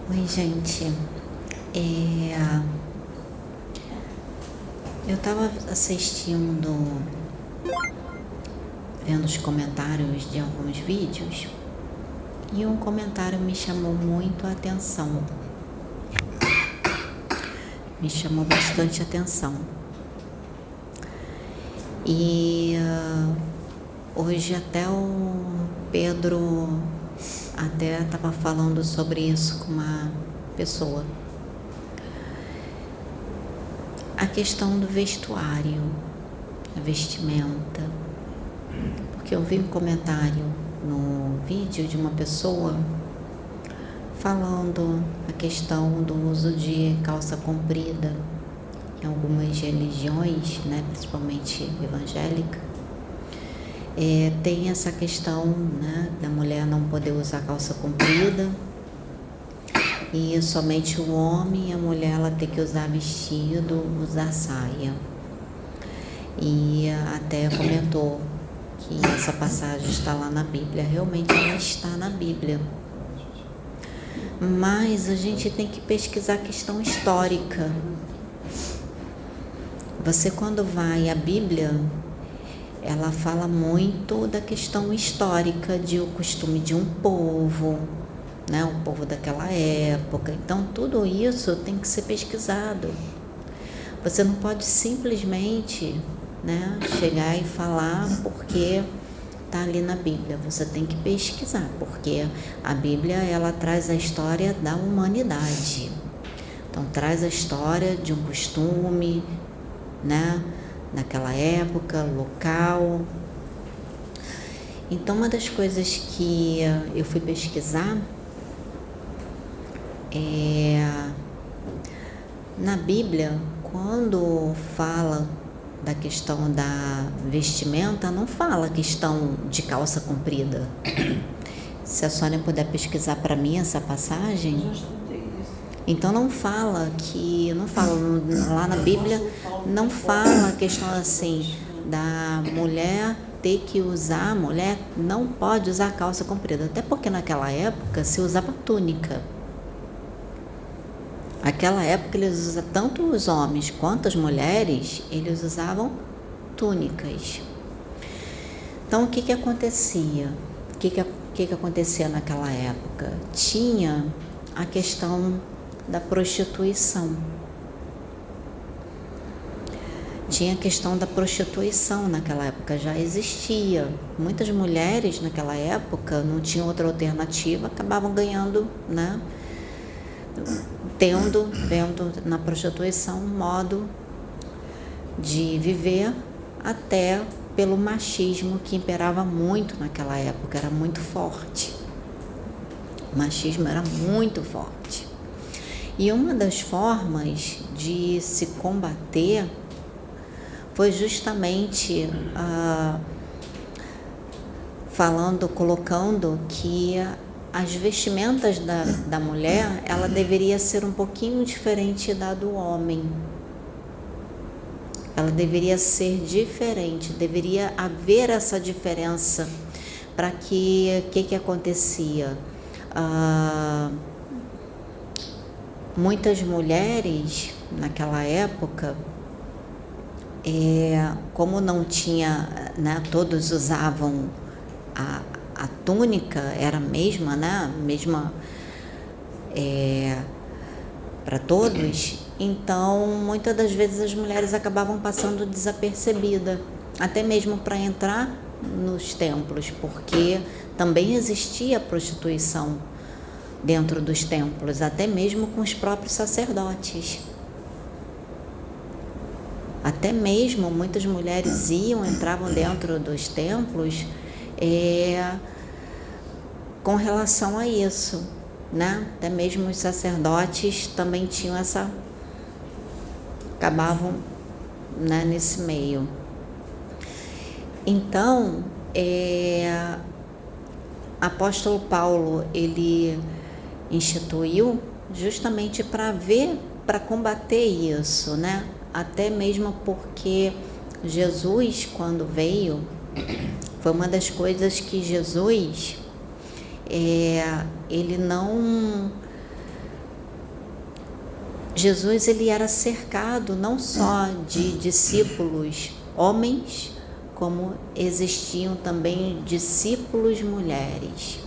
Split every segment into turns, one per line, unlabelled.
Oi, gente. Eu estava vendo os comentários de alguns vídeos e um comentário me chamou muito a atenção. Me chamou bastante atenção. E hoje até o Pedro até estava falando sobre isso com uma pessoa. A questão do vestuário, a vestimenta. Porque eu vi um comentário no vídeo de uma pessoa falando a questão do uso de calça comprida em algumas religiões, né, principalmente evangélica. Tem essa questão, né, da mulher não poder usar calça comprida e somente o homem e a mulher ela tem que usar vestido, usar saia. E até comentou que essa passagem está lá na Bíblia. Realmente ela está na Bíblia. Mas a gente tem que pesquisar a questão histórica. Você quando vai à Bíblia, ela fala muito da questão histórica de o costume de um povo, né? O povo daquela época. Então tudo isso tem que ser pesquisado. Você não pode simplesmente, né, chegar e falar porque está ali na Bíblia. Você tem que pesquisar, porque a Bíblia ela traz a história da humanidade. Então traz a história de um costume, né, naquela época, local. Então uma das coisas que eu fui pesquisar na Bíblia, quando fala da questão da vestimenta, não fala questão de calça comprida. Se a Sônia puder pesquisar para mim essa passagem.
Já estudei isso.
Então não fala lá na Bíblia, não fala a questão assim da mulher ter que usar, a mulher não pode usar calça comprida, até porque naquela época se usava túnica. Naquela época eles usavam, tanto os homens quanto as mulheres, eles usavam túnicas. Então o que acontecia? O que acontecia naquela época? Tinha a questão da prostituição. Tinha a questão da prostituição naquela época, já existia. Muitas mulheres naquela época não tinham outra alternativa, acabavam ganhando, né? Vendo na prostituição um modo de viver, até pelo machismo que imperava muito naquela época, era muito forte. O machismo era muito forte. E uma das formas de se combater foi justamente colocando que as vestimentas da mulher, ela deveria ser um pouquinho diferente da do homem. Ela deveria ser diferente, deveria haver essa diferença para que acontecia? Muitas mulheres naquela época, como não tinha, né, todos usavam a túnica, era a mesma, né, para todos, então muitas das vezes as mulheres acabavam passando desapercebida, até mesmo para entrar nos templos, porque também existia prostituição dentro dos templos, até mesmo com os próprios sacerdotes. Até mesmo muitas mulheres entravam dentro dos templos com relação a isso, né? Até mesmo os sacerdotes também tinham acabavam, né, nesse meio. Então, apóstolo Paulo, ele instituiu justamente para combater isso, né? Até mesmo porque Jesus, quando veio, foi uma das coisas que Jesus, ele não Jesus ele era cercado não só de discípulos homens, como existiam também discípulos mulheres.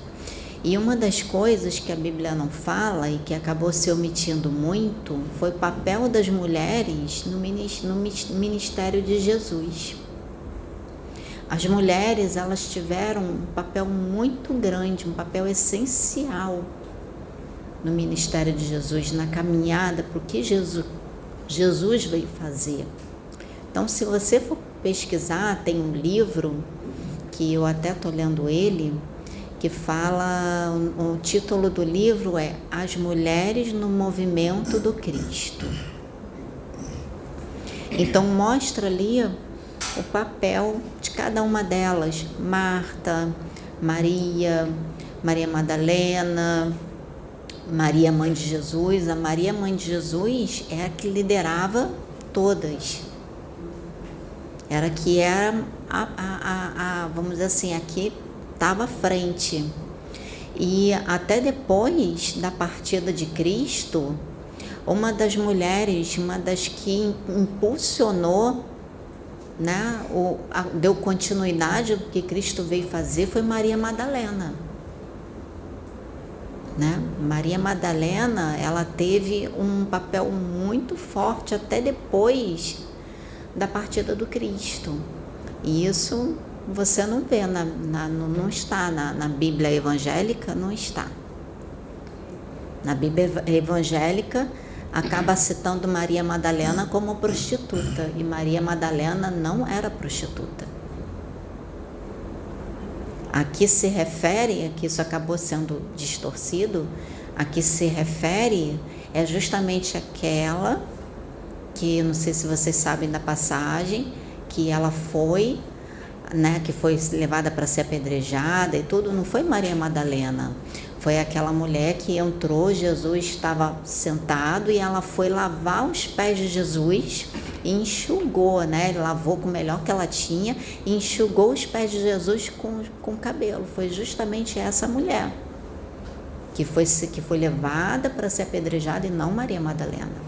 E uma das coisas que a Bíblia não fala e que acabou se omitindo muito foi o papel das mulheres no ministério de Jesus. As mulheres, elas tiveram um papel muito grande, um papel essencial no ministério de Jesus, na caminhada para o que Jesus veio fazer. Então, se você for pesquisar, tem um livro que eu até estou lendo ele, que fala, o título do livro é As Mulheres no Movimento do Cristo. Então mostra ali o papel de cada uma delas, Marta, Maria, Maria Madalena, Maria Mãe de Jesus. A Maria Mãe de Jesus é a que liderava todas. Era que era vamos dizer assim, aqui estava à frente. E até depois da partida de Cristo, uma das mulheres, uma das que impulsionou, né, deu continuidade ao que Cristo veio fazer, foi Maria Madalena. Né? Maria Madalena, ela teve um papel muito forte até depois da partida do Cristo. E isso você não vê, não está na Bíblia evangélica, não está. Na Bíblia evangélica, acaba citando Maria Madalena como prostituta, e Maria Madalena não era prostituta. Aqui se refere, aqui isso acabou sendo distorcido, aqui se refere é justamente aquela que, não sei se vocês sabem da passagem, que ela foi, né, que foi levada para ser apedrejada e tudo, não foi Maria Madalena, foi aquela mulher que entrou, Jesus estava sentado e ela foi lavar os pés de Jesus e enxugou, né, lavou com o melhor que ela tinha e enxugou os pés de Jesus com o cabelo. Foi justamente essa mulher que foi levada para ser apedrejada e não Maria Madalena.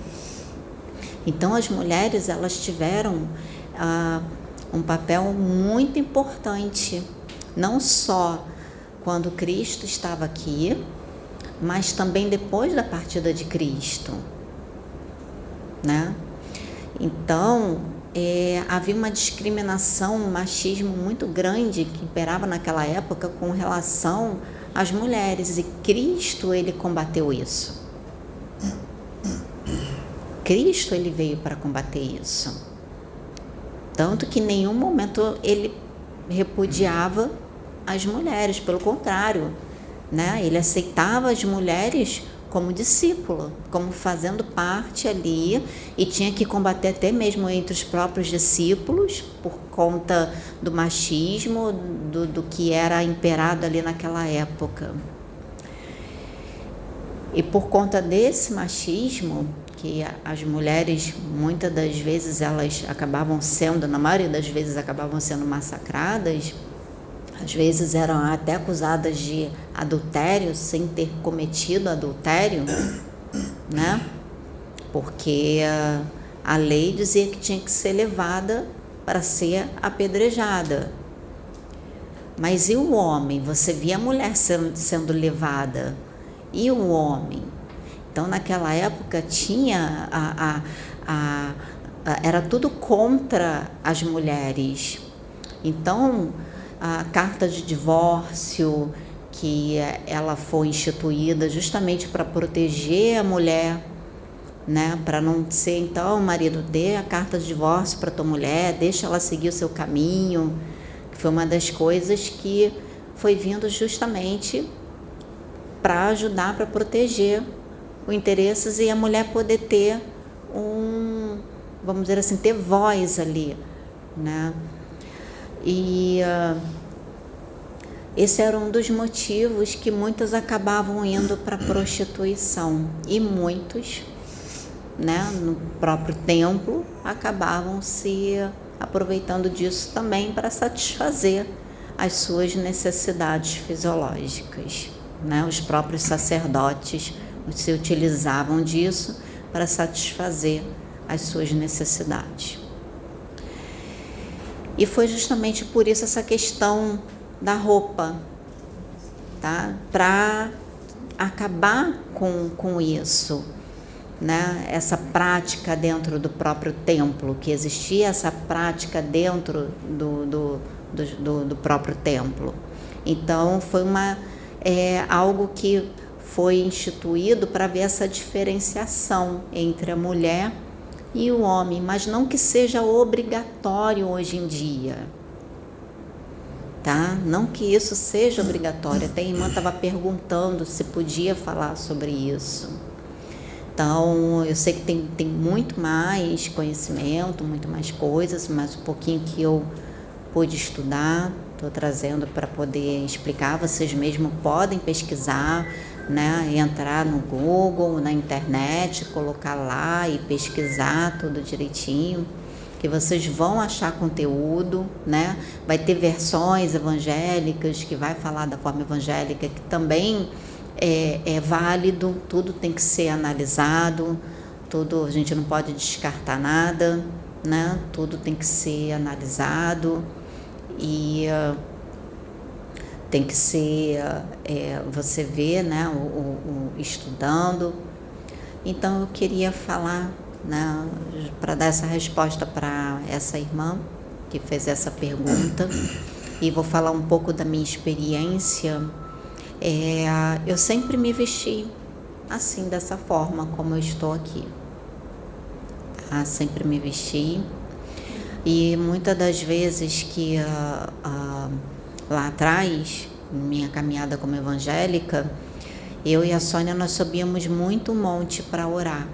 Então as mulheres, elas tiveram um papel muito importante, não só quando Cristo estava aqui, mas também depois da partida de Cristo, né? Então, havia uma discriminação, um machismo muito grande que imperava naquela época com relação às mulheres, e Cristo, ele combateu isso. Cristo, ele veio para combater isso. Tanto que em nenhum momento ele repudiava as mulheres, pelo contrário, né? Ele aceitava as mulheres como discípula, como fazendo parte ali, e tinha que combater até mesmo entre os próprios discípulos, por conta do machismo, do que era imperado ali naquela época. E por conta desse machismo, que as mulheres, muitas das vezes, elas acabavam sendo, na maioria das vezes, acabavam sendo massacradas, às vezes eram até acusadas de adultério, sem ter cometido adultério, né? Porque a lei dizia que tinha que ser levada para ser apedrejada. Mas e o homem? Você via a mulher sendo levada. E o homem? Então, naquela época, tinha era tudo contra as mulheres. Então, a carta de divórcio, que ela foi instituída justamente para proteger a mulher, né? Para não ser, então, o marido, dê a carta de divórcio para tua mulher, deixa ela seguir o seu caminho, que foi uma das coisas que foi vindo justamente para ajudar, para proteger os interesses e a mulher poder ter vamos dizer assim, ter voz ali, né? E esse era um dos motivos que muitas acabavam indo para a prostituição, e muitos, né, no próprio templo, acabavam se aproveitando disso também para satisfazer as suas necessidades fisiológicas, né? Os próprios sacerdotes se utilizavam disso para satisfazer as suas necessidades. E foi justamente por isso essa questão da roupa, tá? Para acabar com isso, né? Essa prática dentro do próprio templo, que existia essa prática dentro do próprio templo. Então foi algo que foi instituído para ver essa diferenciação entre a mulher e o homem, mas não que seja obrigatório hoje em dia, tá? Não que isso seja obrigatório. Até a irmã estava perguntando se podia falar sobre isso. Então, eu sei que tem muito mais conhecimento, muito mais coisas, mas um pouquinho que eu pude estudar, estou trazendo para poder explicar. Vocês mesmos podem pesquisar, né? Entrar no Google, na internet, colocar lá e pesquisar tudo direitinho, que vocês vão achar conteúdo, né? Vai ter versões evangélicas que vai falar da forma evangélica, que também é válido. Tudo tem que ser analisado, tudo, a gente não pode descartar nada, né? Tudo tem que ser analisado e tem que ser, você vê, né, estudando. Então eu queria falar, né, para dar essa resposta para essa irmã que fez essa pergunta, e vou falar um pouco da minha experiência. Eu sempre me vesti assim, dessa forma como eu estou aqui, tá? Sempre me vesti, e muitas das vezes que lá atrás, minha caminhada como evangélica, eu e a Sônia, nós subíamos muito o monte para orar.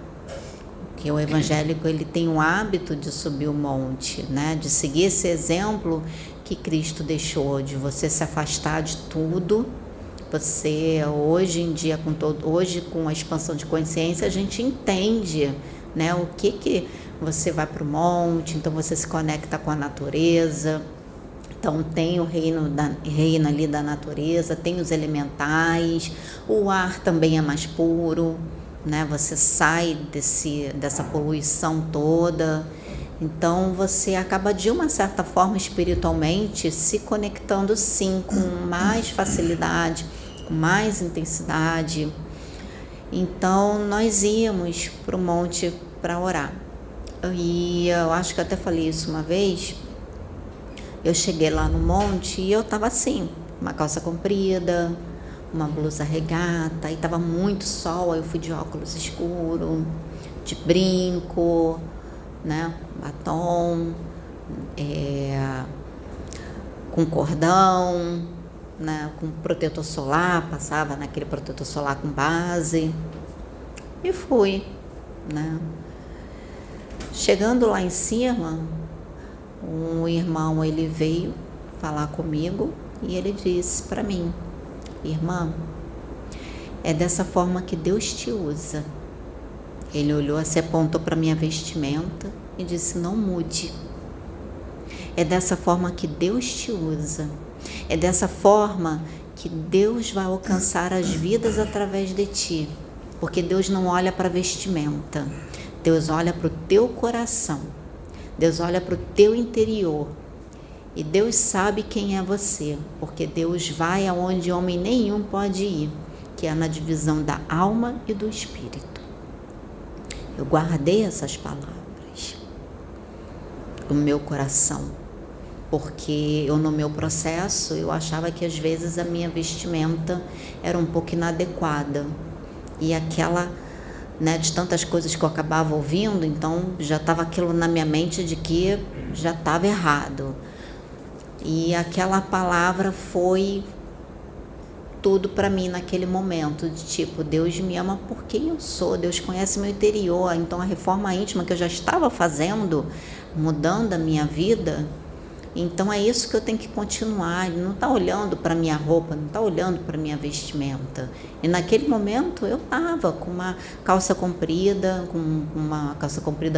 Porque o evangélico, ele tem o hábito de subir o monte, né? De seguir esse exemplo que Cristo deixou, de você se afastar de tudo. Você, hoje em dia, hoje com a expansão de consciência, a gente entende, né? O que você vai para o monte, então você se conecta com a natureza. Então tem o reino ali da natureza, tem os elementais, o ar também é mais puro, né? Você sai dessa poluição toda. Então você acaba, de uma certa forma, espiritualmente se conectando, sim, com mais facilidade, com mais intensidade. Então nós íamos para o monte para orar. E eu acho que até falei isso uma vez. Eu cheguei lá no monte e eu estava assim, uma calça comprida, uma blusa regata, e estava muito sol. Aí eu fui de óculos escuro, de brinco, né, batom, com cordão, né, com protetor solar, passava naquele protetor solar com base, e fui, né. Chegando lá em cima, um irmão, ele veio falar comigo e ele disse para mim: irmã, é dessa forma que Deus te usa. Ele olhou assim, apontou para minha vestimenta e disse: não mude. É dessa forma que Deus te usa. É dessa forma que Deus vai alcançar as vidas através de ti. Porque Deus não olha para a vestimenta. Deus olha para o teu coração. Deus olha para o teu interior. E Deus sabe quem é você. Porque Deus vai aonde homem nenhum pode ir, que é na divisão da alma e do espírito. Eu guardei essas palavras no meu coração, porque no meu processo, eu achava que às vezes a minha vestimenta era um pouco inadequada. E aquela, né, de tantas coisas que eu acabava ouvindo, então já estava aquilo na minha mente de que já estava errado. E aquela palavra foi tudo para mim naquele momento, de tipo, Deus me ama por quem eu sou, Deus conhece meu interior. Então a reforma íntima que eu já estava fazendo, mudando a minha vida, então é isso que eu tenho que continuar. Ele não está olhando para minha roupa, não está olhando para minha vestimenta. E naquele momento eu estava com uma calça comprida,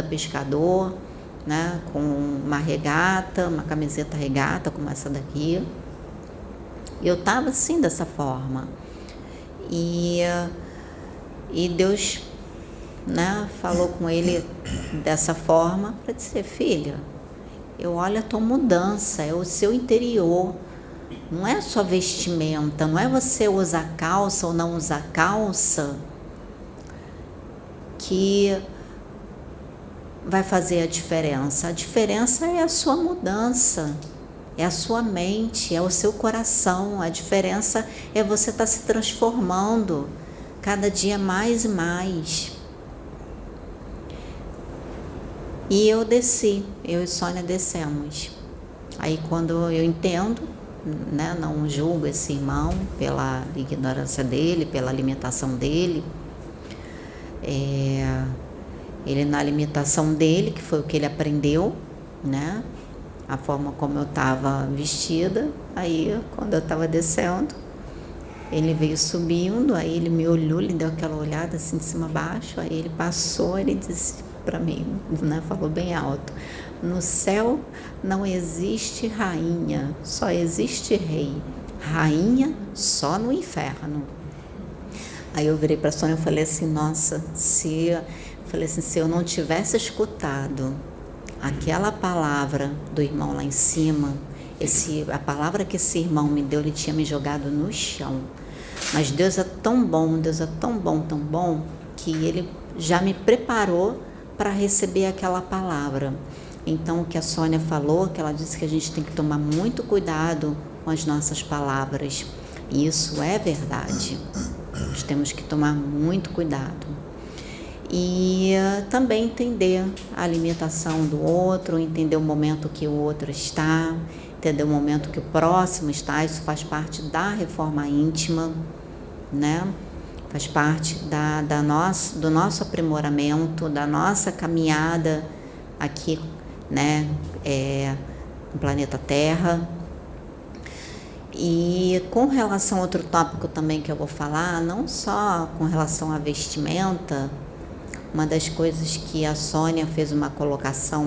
pescador, né, com uma regata, uma camiseta regata como essa daqui. Eu estava assim, dessa forma. E Deus né, falou com ele dessa forma para dizer: filha, eu olho a tua mudança, é o seu interior, não é só vestimenta, não é você usar calça ou não usar calça que vai fazer a diferença é a sua mudança, é a sua mente, é o seu coração, a diferença é você estar se transformando cada dia mais e mais. E eu desci, eu e Sônia descemos. Aí quando eu entendo, né, não julgo esse irmão pela ignorância dele, pela alimentação dele, ele na alimentação dele, que foi o que ele aprendeu, né, a forma como eu estava vestida. Aí quando eu estava descendo, ele veio subindo, aí ele me olhou, ele deu aquela olhada assim de cima a baixo, aí ele passou, ele disse para mim, né, falou bem alto: no céu não existe rainha, só existe rei. Rainha só no inferno. Aí eu virei para a Sônia e falei assim: nossa, se eu não tivesse escutado aquela palavra do irmão lá em cima, a palavra que esse irmão me deu, ele tinha me jogado no chão. Mas Deus é tão bom, tão bom, que ele já me preparou para receber aquela palavra. Então, o que a Sônia falou, que ela disse que a gente tem que tomar muito cuidado com as nossas palavras. E isso é verdade. Nós temos que tomar muito cuidado. E também entender a alimentação do outro, entender o momento que o outro está, entender o momento que o próximo está. Isso faz parte da reforma íntima, né? Faz parte do nosso aprimoramento, da nossa caminhada aqui, né, no planeta Terra. E com relação a outro tópico também que eu vou falar, não só com relação à vestimenta, uma das coisas que a Sônia fez uma colocação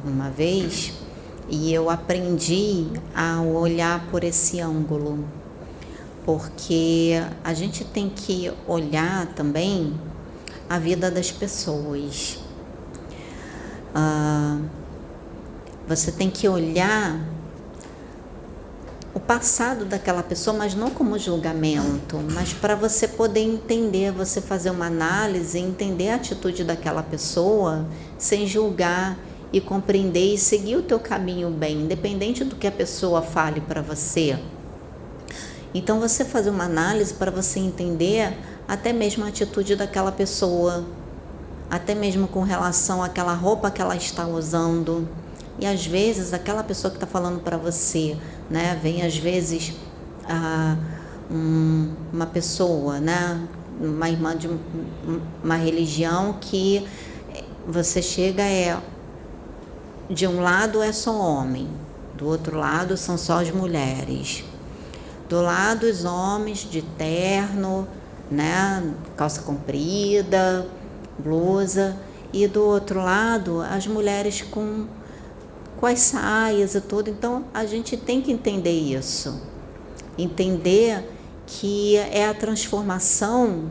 uma vez, e eu aprendi a olhar por esse ângulo, porque a gente tem que olhar também a vida das pessoas. Você tem que olhar o passado daquela pessoa, mas não como julgamento, mas para você poder entender, você fazer uma análise, entender a atitude daquela pessoa sem julgar e compreender e seguir o teu caminho bem, independente do que a pessoa fale para você. Então você fazer uma análise para você entender até mesmo a atitude daquela pessoa, até mesmo com relação àquela roupa que ela está usando. E às vezes aquela pessoa que está falando para você, né, vem às vezes uma pessoa, né, uma irmã de uma religião que você chega, de um lado é só homem, do outro lado são só as mulheres. Do lado os homens de terno, né, calça comprida, blusa, e do outro lado as mulheres com as saias e tudo. Então a gente tem que entender isso, entender que é a transformação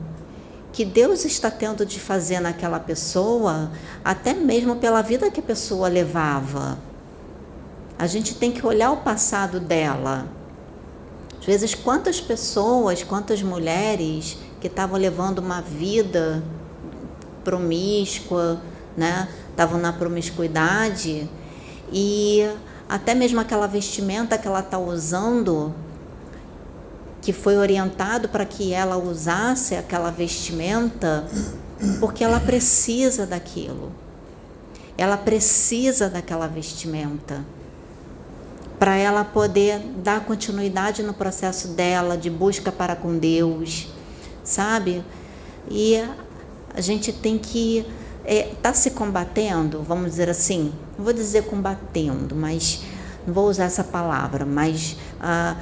que Deus está tendo de fazer naquela pessoa, até mesmo pela vida que a pessoa levava. A gente tem que olhar o passado dela. Às vezes, quantas pessoas, quantas mulheres que estavam levando uma vida promíscua, né? Estavam na promiscuidade, e até mesmo aquela vestimenta que ela está usando, que foi orientado para que ela usasse aquela vestimenta, porque ela precisa daquilo. Ela precisa daquela vestimenta para ela poder dar continuidade no processo dela de busca para com Deus, sabe? E a gente tem que tá se combatendo, vamos dizer assim, não vou dizer combatendo, mas não vou usar essa palavra, mas a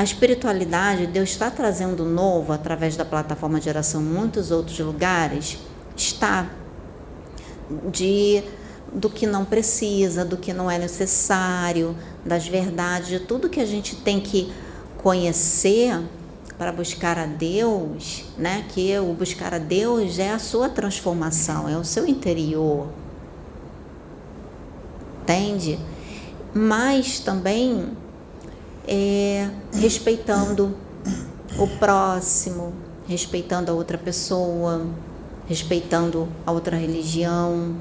espiritualidade, Deus está trazendo novo através da plataforma de oração em muitos outros lugares, está do que não precisa, do que não é necessário, das verdades, de tudo que a gente tem que conhecer para buscar a Deus, né? Que o buscar a Deus é a sua transformação, é o seu interior. Entende? Mas também respeitando o próximo, respeitando a outra pessoa, respeitando a outra religião.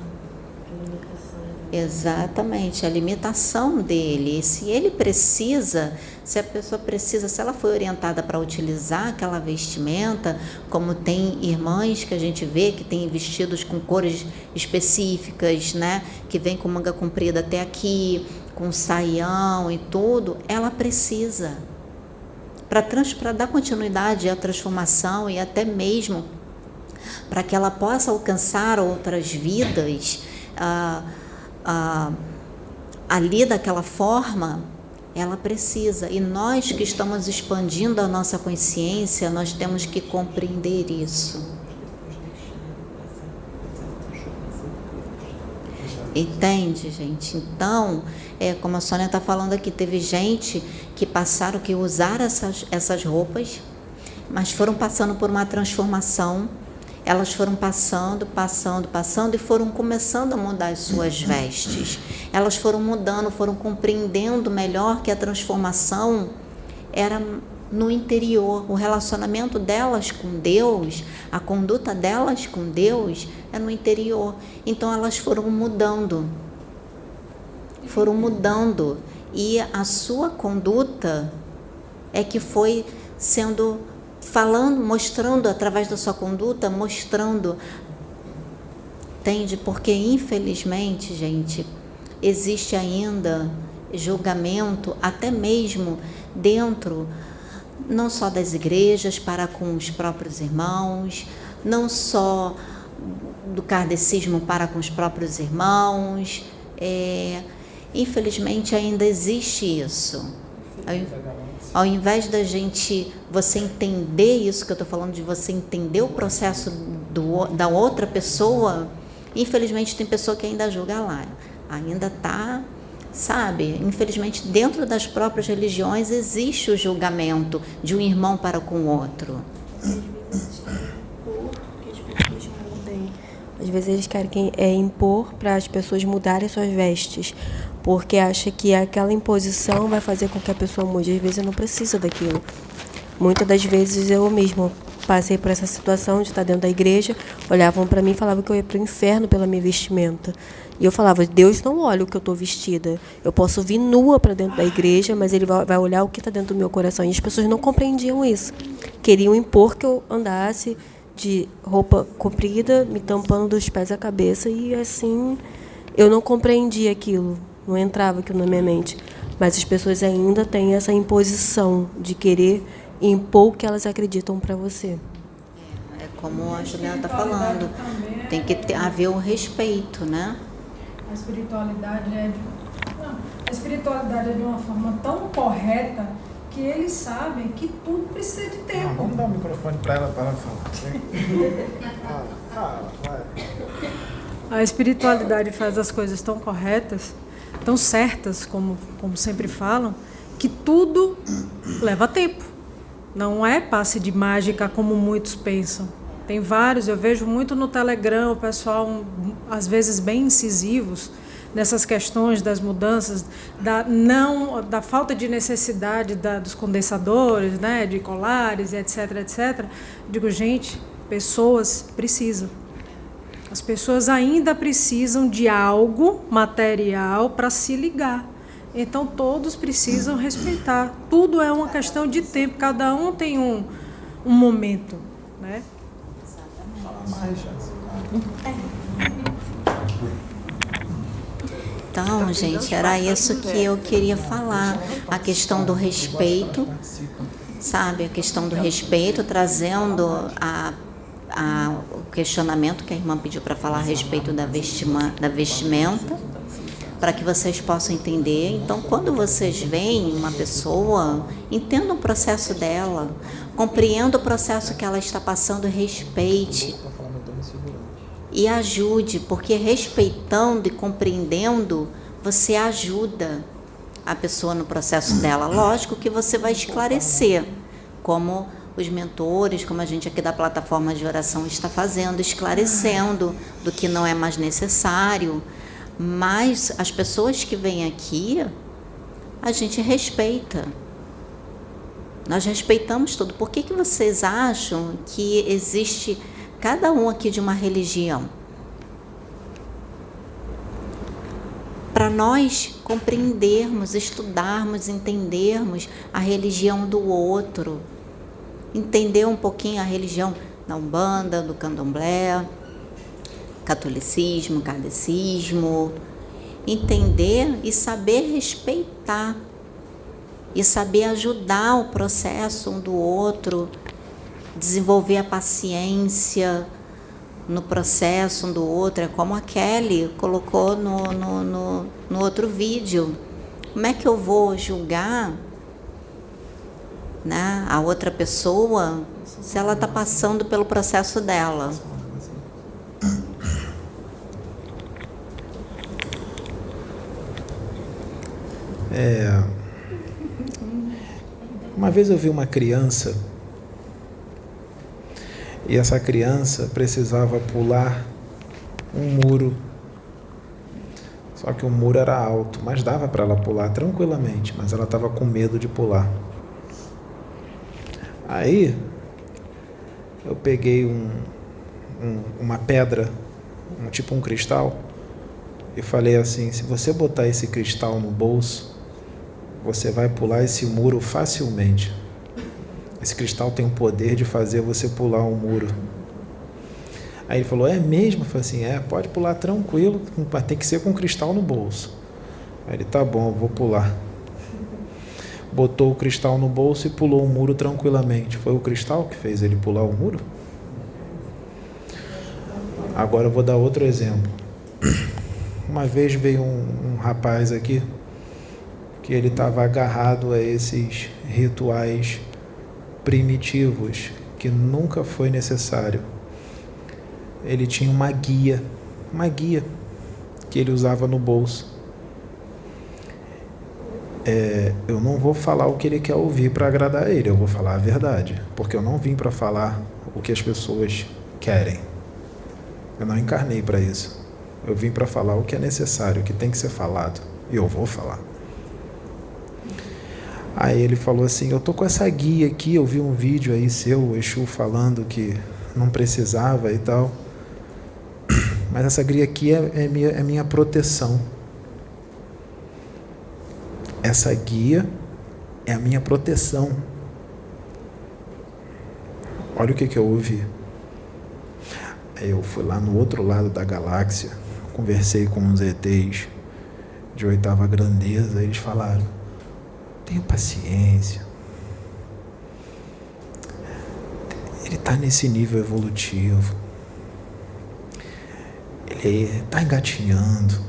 Exatamente, a limitação dele. Se ele precisa, se a pessoa precisa, se ela foi orientada para utilizar aquela vestimenta, como tem irmãs que a gente vê que tem vestidos com cores específicas, né? Que vem com manga comprida até aqui, com saião e tudo, ela precisa. Para dar continuidade à transformação e até mesmo para que ela possa alcançar outras vidas, ali daquela forma, ela precisa. E nós que estamos expandindo a nossa consciência, nós temos que compreender isso. Entende, gente? Então, como a Sônia está falando aqui, teve gente que passaram, que usaram essas roupas, mas foram passando por uma transformação. Elas foram passando e foram começando a mudar as suas vestes. Elas foram mudando, foram compreendendo melhor que a transformação era no interior. O relacionamento delas com Deus, a conduta delas com Deus é no interior. Então elas foram mudando. E a sua conduta é que foi sendo... falando, mostrando, através da sua conduta, mostrando, entende? Porque, infelizmente, gente, existe ainda julgamento, até mesmo dentro, não só das igrejas, para com os próprios irmãos, não só do kardecismo para com os próprios irmãos, infelizmente ainda existe isso. Ao invés da gente, você entender isso que eu estou falando, de você entender o processo da outra pessoa, infelizmente tem pessoa que ainda julga lá, ainda está, sabe? Infelizmente dentro das próprias religiões existe o julgamento de um irmão para com o outro.
Às vezes eles querem impor para as pessoas mudarem suas vestes, porque acha que aquela imposição vai fazer com que a pessoa mude. Às vezes não precisa daquilo. Muitas das vezes eu mesmo passei por essa situação de estar dentro da igreja, olhavam para mim e falavam que eu ia para o inferno pela minha vestimenta. E eu falava, Deus não olha o que eu estou vestida. Eu posso vir nua para dentro da igreja, mas Ele vai olhar o que está dentro do meu coração. E as pessoas não compreendiam isso. Queriam impor que eu andasse de roupa comprida, me tampando dos pés à cabeça, e assim eu não compreendia aquilo, não entrava aquilo na minha mente. Mas as pessoas ainda têm essa imposição de querer impor o que elas acreditam para você.
É como a Juliana está falando, tem que haver o respeito, né?
A espiritualidade é de uma forma tão correta que eles sabem que tudo precisa de tempo.
Vamos dar o microfone para ela falar. Vai.
A espiritualidade faz as coisas tão corretas, tão certas, como sempre falam, que tudo leva tempo. Não é passe de mágica como muitos pensam. Tem vários, eu vejo muito no Telegram, o pessoal, às vezes, bem incisivos nessas questões das mudanças, da falta de necessidade dos condensadores, né, de colares, etc, etc. Digo, gente, pessoas precisam. As pessoas ainda precisam de algo material para se ligar. Então, todos precisam respeitar. Tudo é uma questão de tempo. Cada um tem um momento, né?
Então, gente, era isso que eu queria falar. A questão do respeito, sabe? A questão do respeito, trazendo o questionamento que a irmã pediu para falar a respeito da vestimenta, para que vocês possam entender. Então, quando vocês veem uma pessoa, entenda o processo dela, compreenda o processo que ela está passando, respeite e ajude, porque respeitando e compreendendo, você ajuda a pessoa no processo dela. Lógico que você vai esclarecer, como os mentores, como a gente aqui da plataforma de oração está fazendo, esclarecendo do que não é mais necessário. Mas as pessoas que vêm aqui, a gente respeita. Nós respeitamos tudo. Por que vocês acham que existe cada um aqui de uma religião? Para nós compreendermos, estudarmos, entendermos a religião do outro. Entender um pouquinho a religião da Umbanda, do Candomblé, catolicismo, kardecismo. Entender e saber respeitar. E saber ajudar o processo um do outro. Desenvolver a paciência no processo um do outro. É como a Kelly colocou no outro vídeo. Como é que eu vou julgar, né, a outra pessoa se ela está passando pelo processo dela?
Uma vez eu vi uma criança e essa criança precisava pular um muro. Só que o muro era alto, mas dava para ela pular tranquilamente, mas ela estava com medo de pular. Aí eu peguei uma pedra, tipo um cristal, e falei assim: se você botar esse cristal no bolso, você vai pular esse muro facilmente. Esse cristal tem o poder de fazer você pular um muro. Aí ele falou: é mesmo? Eu falei assim: pode pular tranquilo, mas tem que ser com cristal no bolso. Aí ele: tá bom, eu vou pular. Botou o cristal no bolso e pulou o muro tranquilamente. Foi o cristal que fez ele pular o muro? Agora eu vou dar outro exemplo. Uma vez veio um rapaz aqui que ele estava agarrado a esses rituais primitivos que nunca foi necessário. Ele tinha uma guia que ele usava no bolso. Eu não vou falar o que ele quer ouvir para agradar ele, eu vou falar a verdade, porque eu não vim para falar o que as pessoas querem. Eu não encarnei para isso. Eu vim para falar o que é necessário, o que tem que ser falado, e eu vou falar. Aí ele falou assim: eu tô com essa guia aqui, eu vi um vídeo aí seu, o Exu, falando que não precisava e tal, mas essa guia aqui é minha proteção. Essa guia é a minha proteção. Olha o que eu ouvi. Aí eu fui lá no outro lado da galáxia, conversei com uns ETs de 8ª grandeza, eles falaram: tenha paciência. Ele está nesse nível evolutivo. Ele está engatinhando.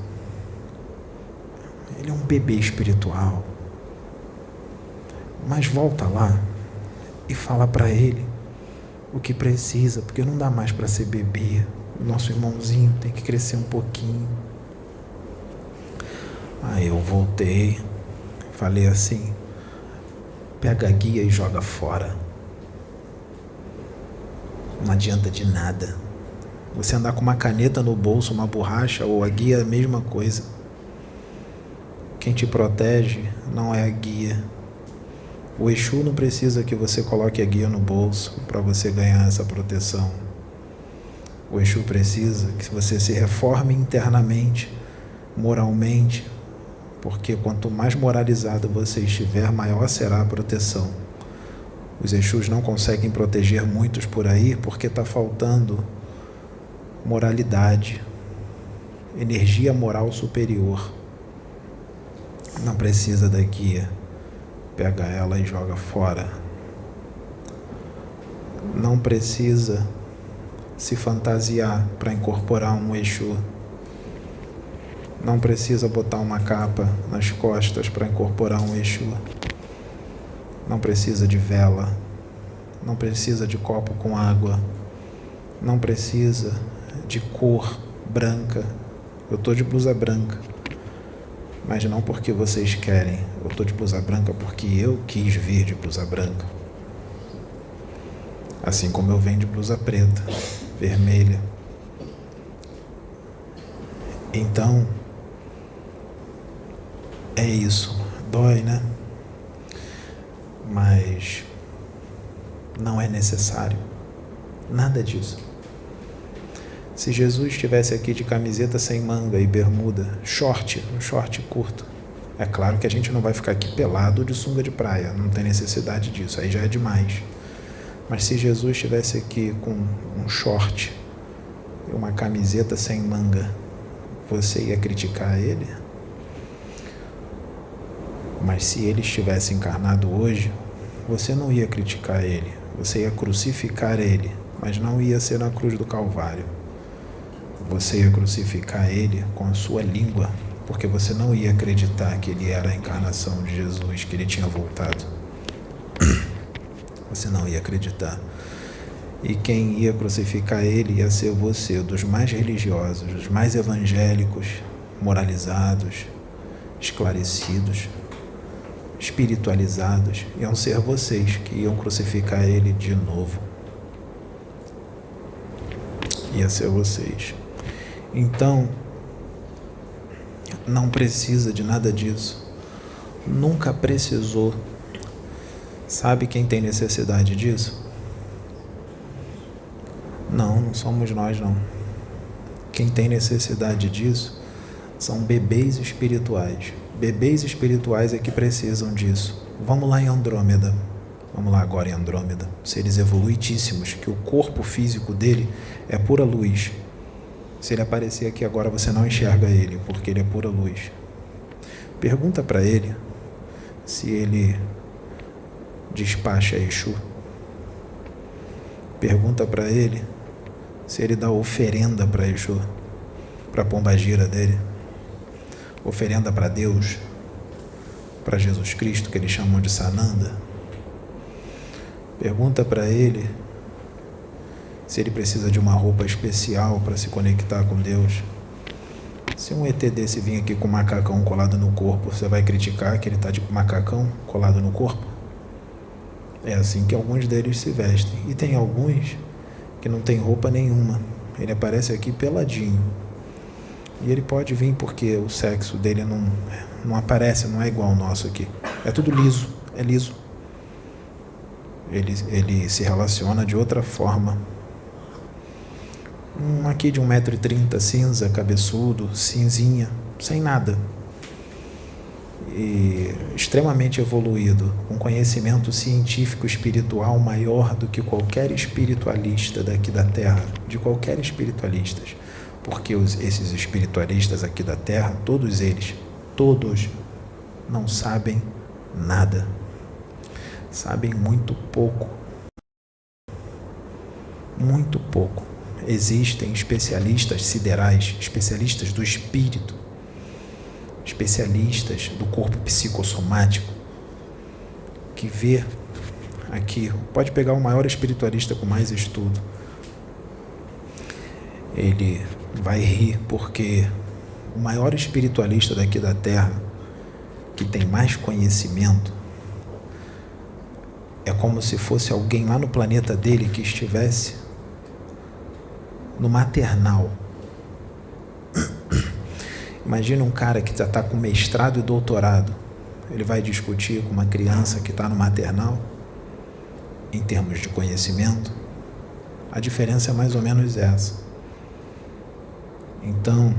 Ele é um bebê espiritual. Mas volta lá e fala para ele o que precisa, porque não dá mais para ser bebê. O nosso irmãozinho tem que crescer um pouquinho. Aí eu voltei, falei assim: pega a guia e joga fora. Não adianta de nada. Você andar com uma caneta no bolso, uma borracha ou a guia é a mesma coisa. Quem te protege não é a guia. O Exu não precisa que você coloque a guia no bolso para você ganhar essa proteção. O Exu precisa que você se reforme internamente, moralmente, porque quanto mais moralizado você estiver, maior será a proteção. Os Exus não conseguem proteger muitos por aí porque está faltando moralidade, energia moral superior. Não precisa da guia. Pega ela e joga fora. Não precisa se fantasiar para incorporar um Exu. Não precisa botar uma capa nas costas para incorporar um Exu. Não precisa de vela. Não precisa de copo com água. Não precisa de cor branca. Eu estou de blusa branca. Mas não porque vocês querem. Eu estou de blusa branca porque eu quis vir de blusa branca. Assim como eu venho de blusa preta, vermelha. Então, é isso. Dói, né? Mas não é necessário. Nada disso. Se Jesus estivesse aqui de camiseta sem manga e bermuda, um short curto, é claro que a gente não vai ficar aqui pelado de sunga de praia, não tem necessidade disso, aí já é demais. Mas se Jesus estivesse aqui com um short e uma camiseta sem manga, você ia criticar ele? Mas se ele estivesse encarnado hoje, você não ia criticar ele, você ia crucificar ele, mas não ia ser na cruz do Calvário. Você ia crucificar ele com a sua língua, porque você não ia acreditar que ele era a encarnação de Jesus, que ele tinha voltado. Você não ia acreditar. E quem ia crucificar ele ia ser você, dos mais religiosos, dos mais evangélicos, moralizados, esclarecidos, espiritualizados. Iam ser vocês que iam crucificar ele de novo. Ia ser vocês. Então, não precisa de nada disso. Nunca precisou. Sabe quem tem necessidade disso? Não somos nós, não. Quem tem necessidade disso são bebês espirituais. Bebês espirituais é que precisam disso. Vamos lá em Andrômeda. Vamos lá agora em Andrômeda. Seres evoluidíssimos, que o corpo físico dele é pura luz. Se ele aparecer aqui agora, você não enxerga ele, porque ele é pura luz. Pergunta para ele se ele despacha Exu. Pergunta para ele se ele dá oferenda para Exu, para a pombagira dele, oferenda para Deus, para Jesus Cristo, que eles chamam de Sananda. Pergunta para ele se ele precisa de uma roupa especial para se conectar com Deus. Se um ET desse vir aqui com um macacão colado no corpo, você vai criticar que ele está de macacão colado no corpo? É assim que alguns deles se vestem. E tem alguns que não tem roupa nenhuma. Ele aparece aqui peladinho. E ele pode vir porque o sexo dele não aparece, não é igual ao nosso aqui. É tudo liso, é liso. Ele se relaciona de outra forma. Aqui de 1,30 m, cinza, cabeçudo, cinzinha, sem nada. E extremamente evoluído, com conhecimento científico espiritual maior do que qualquer espiritualista daqui da Terra, de qualquer espiritualista. Porque esses espiritualistas aqui da Terra, todos eles, todos não sabem nada. Sabem muito pouco. Muito pouco. Existem especialistas siderais, especialistas do espírito, especialistas do corpo psicossomático, que vê aqui, pode pegar o maior espiritualista com mais estudo, ele vai rir porque o maior espiritualista daqui da Terra, que tem mais conhecimento, é como se fosse alguém lá no planeta dele que estivesse no maternal. Imagina um cara que já está com mestrado e doutorado. Ele vai discutir com uma criança que está no maternal, em termos de conhecimento. A diferença é mais ou menos essa. Então,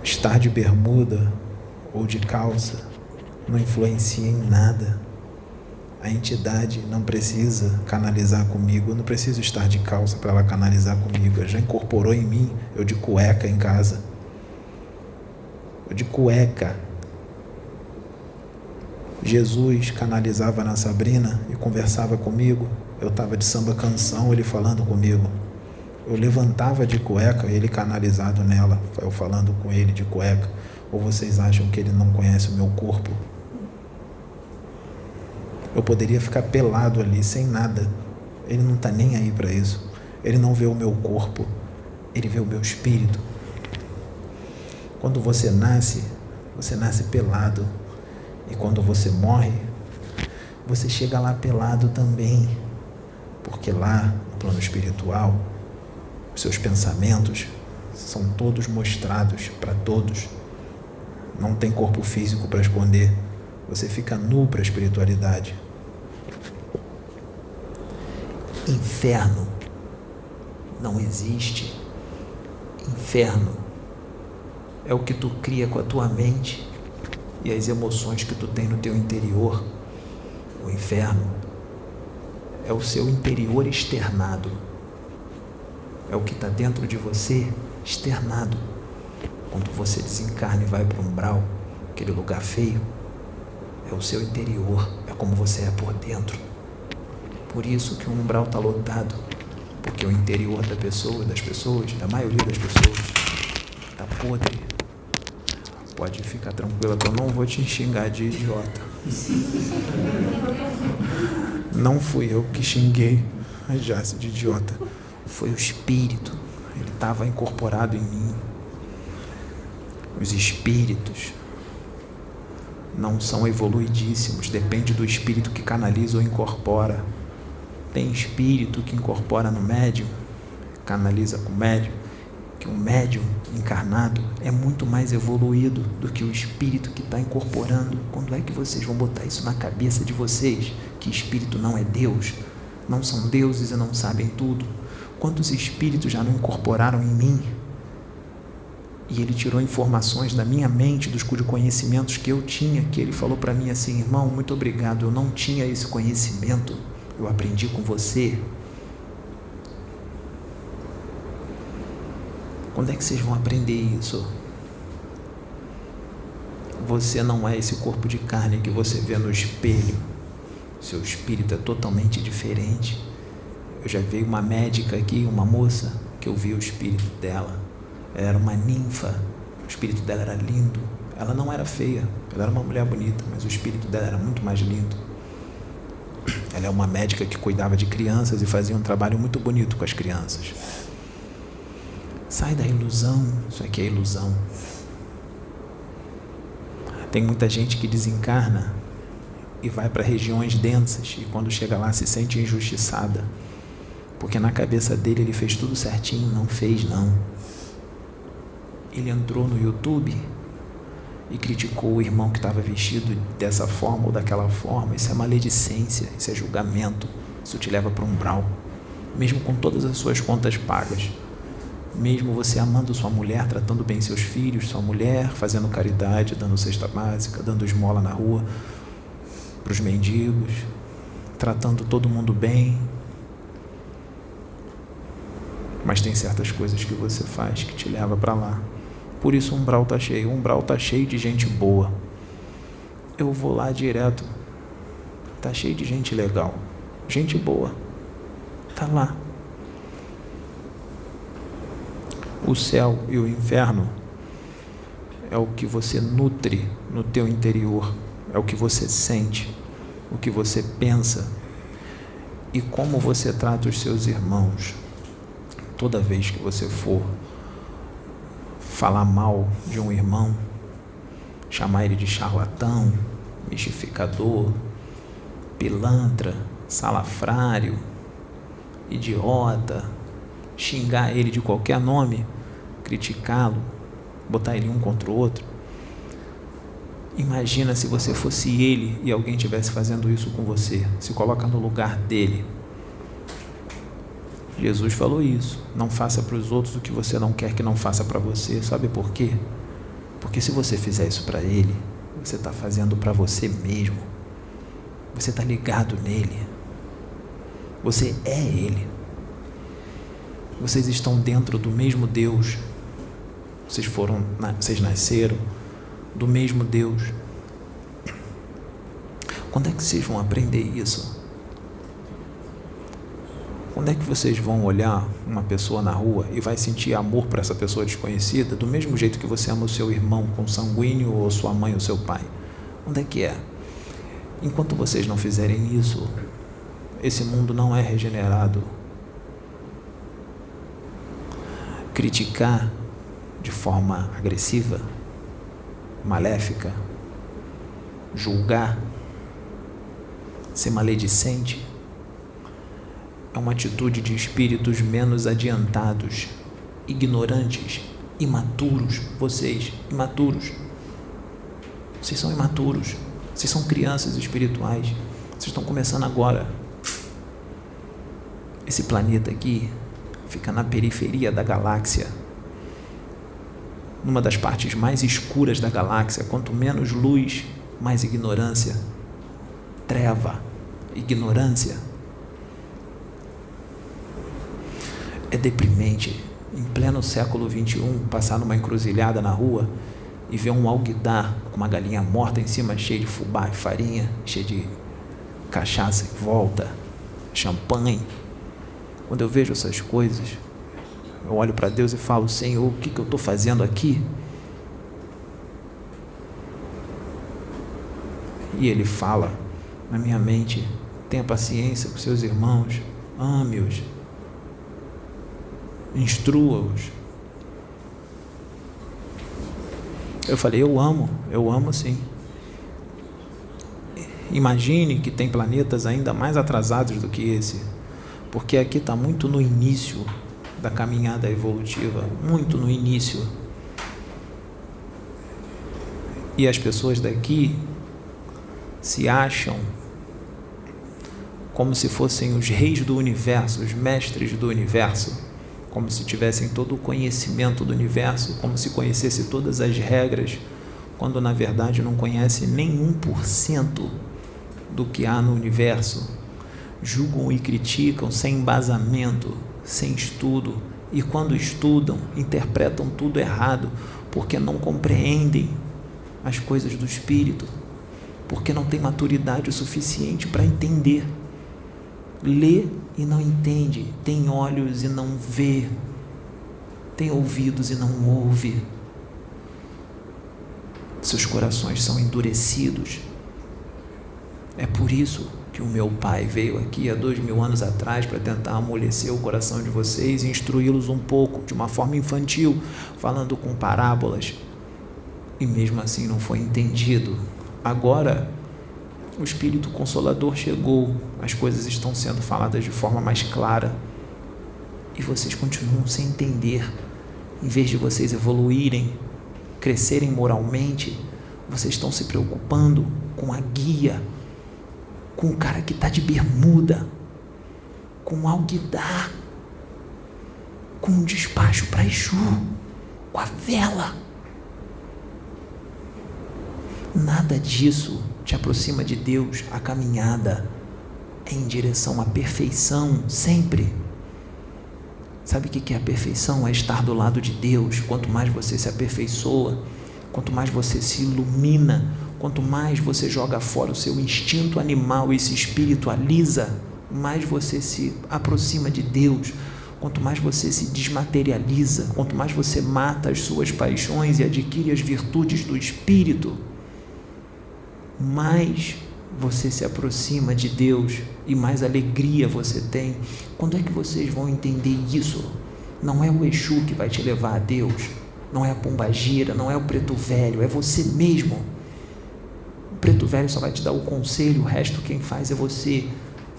estar de bermuda ou de calça não influencia em nada. A entidade não precisa canalizar comigo, eu não preciso estar de calça para ela canalizar comigo. Ela já incorporou em mim, eu de cueca em casa. Eu de cueca. Jesus canalizava na Sabrina e conversava comigo. Eu estava de samba canção, ele falando comigo. Eu levantava de cueca, ele canalizado nela, eu falando com ele de cueca. Ou vocês acham que ele não conhece o meu corpo? Eu poderia ficar pelado ali, sem nada. Ele não está nem aí para isso. Ele não vê o meu corpo, ele vê o meu espírito. Quando você nasce pelado. E quando você morre, você chega lá pelado também, porque lá, no plano espiritual, os seus pensamentos são todos mostrados para todos. Não tem corpo físico para esconder. Você fica nu para a espiritualidade. Inferno não existe. Inferno é o que tu cria com a tua mente e as emoções que tu tem no teu interior. O inferno é o seu interior externado. É o que está dentro de você externado. Quando você desencarna e vai para o umbral, aquele lugar feio, é o seu interior, é como você é por dentro. Por isso que o umbral está lotado, porque o interior da pessoa, das pessoas, da maioria das pessoas, está podre. Pode ficar tranquila que eu não vou te xingar de idiota. Não fui eu que xinguei a Jace de idiota. Foi o espírito. Ele estava incorporado em mim. Os espíritos não são evoluidíssimos. Depende do espírito que canaliza ou incorpora. Tem espírito que incorpora no médium, canaliza com o médium, que o médium encarnado é muito mais evoluído do que o espírito que está incorporando. Quando é que vocês vão botar isso na cabeça de vocês? Que espírito não é Deus, não são deuses e não sabem tudo. Quantos espíritos já não incorporaram em mim? E ele tirou informações da minha mente, dos conhecimentos que eu tinha, que ele falou para mim assim: irmão, muito obrigado, eu não tinha esse conhecimento, eu aprendi com você. Quando é que vocês vão aprender isso? Você não é esse corpo de carne que você vê no espelho. Seu espírito é totalmente diferente. Eu já vi uma médica aqui, uma moça, que eu vi o espírito dela. Ela era uma ninfa, o espírito dela era lindo. Ela não era feia, ela era uma mulher bonita, mas o espírito dela era muito mais lindo. Ela é uma médica que cuidava de crianças e fazia um trabalho muito bonito com as crianças. Sai da ilusão, isso aqui é ilusão. Tem muita gente que desencarna e vai para regiões densas e quando chega lá se sente injustiçada, porque na cabeça dele ele fez tudo certinho. Não fez, não. Ele entrou no YouTube e criticou o irmão que estava vestido dessa forma ou daquela forma. Isso é maledicência, isso é julgamento, isso te leva para um umbral, mesmo com todas as suas contas pagas. Mesmo você amando sua mulher, tratando bem seus filhos, sua mulher, fazendo caridade, dando cesta básica, dando esmola na rua para os mendigos, tratando todo mundo bem. Mas tem certas coisas que você faz que te leva para lá. Por isso o umbral está cheio. O umbral está cheio de gente boa. Eu vou lá direto. Está cheio de gente legal. Gente boa. Está lá. O céu e o inferno é o que você nutre no teu interior, é o que você sente, o que você pensa e como você trata os seus irmãos. Toda vez que você for falar mal de um irmão, chamar ele de charlatão, mistificador, pilantra, salafrário, idiota, xingar ele de qualquer nome, criticá-lo, botar ele um contra o outro. Imagina se você fosse ele e alguém estivesse fazendo isso com você. Se coloca no lugar dele. Jesus falou isso. Não faça para os outros o que você não quer que não faça para você. Sabe por quê? Porque se você fizer isso para ele, você está fazendo para você mesmo. Você está ligado nele. Você é ele. Vocês estão dentro do mesmo Deus. Vocês nasceram do mesmo Deus. Quando é que vocês vão aprender isso? Quando é que vocês vão olhar uma pessoa na rua e vai sentir amor por essa pessoa desconhecida do mesmo jeito que você ama o seu irmão consanguíneo ou sua mãe ou seu pai? Onde é que é? Enquanto vocês não fizerem isso, esse mundo não é regenerado. Criticar de forma agressiva, maléfica, julgar, ser maledicente, é uma atitude de espíritos menos adiantados, ignorantes, imaturos. Vocês, imaturos. Vocês são imaturos. Vocês são crianças espirituais. Vocês estão começando agora. Esse planeta aqui fica na periferia da galáxia, numa das partes mais escuras da galáxia. Quanto menos luz, mais ignorância. Treva, ignorância. É deprimente, em pleno século XXI, passar numa encruzilhada na rua e ver um alguidar com uma galinha morta em cima, cheio de fubá e farinha, cheio de cachaça em volta, champanhe. Quando eu vejo essas coisas, eu olho para Deus e falo: Senhor, o que eu estou fazendo aqui? E Ele fala na minha mente: tenha paciência com seus irmãos, ame-os, instrua-os. Eu falei: eu amo sim. Imagine que tem planetas ainda mais atrasados do que esse, porque aqui está muito no início da caminhada evolutiva, muito no início. E as pessoas daqui se acham como se fossem os reis do universo, os mestres do universo, como se tivessem todo o conhecimento do universo, como se conhecesse todas as regras, quando na verdade não conhece nem 1% do que há no universo. Julgam e criticam sem embasamento, sem estudo, e quando estudam, interpretam tudo errado, porque não compreendem as coisas do espírito, porque não tem maturidade o suficiente para entender. Lê e não entende, tem olhos e não vê, tem ouvidos e não ouve. Seus corações são endurecidos. É por isso que o meu pai veio aqui há 2000 anos atrás para tentar amolecer o coração de vocês e instruí-los um pouco, de uma forma infantil, falando com parábolas. E mesmo assim não foi entendido. Agora, o Espírito Consolador chegou, as coisas estão sendo faladas de forma mais clara e vocês continuam sem entender. Em vez de vocês evoluírem, crescerem moralmente, vocês estão se preocupando com a guia, com o cara que está de bermuda, com o alguidar, com o despacho para Exu, com a vela. Nada disso te aproxima de Deus. A caminhada é em direção à perfeição, sempre. Sabe o que é a perfeição? É estar do lado de Deus. Quanto mais você se aperfeiçoa, quanto mais você se ilumina, quanto mais você joga fora o seu instinto animal e se espiritualiza, mais você se aproxima de Deus. Quanto mais você se desmaterializa, quanto mais você mata as suas paixões e adquire as virtudes do Espírito, mais você se aproxima de Deus e mais alegria você tem. Quando é que vocês vão entender isso? Não é o Exu que vai te levar a Deus, não é a pombagira, não é o preto velho, é você mesmo. O preto velho só vai te dar o conselho, o resto quem faz é você.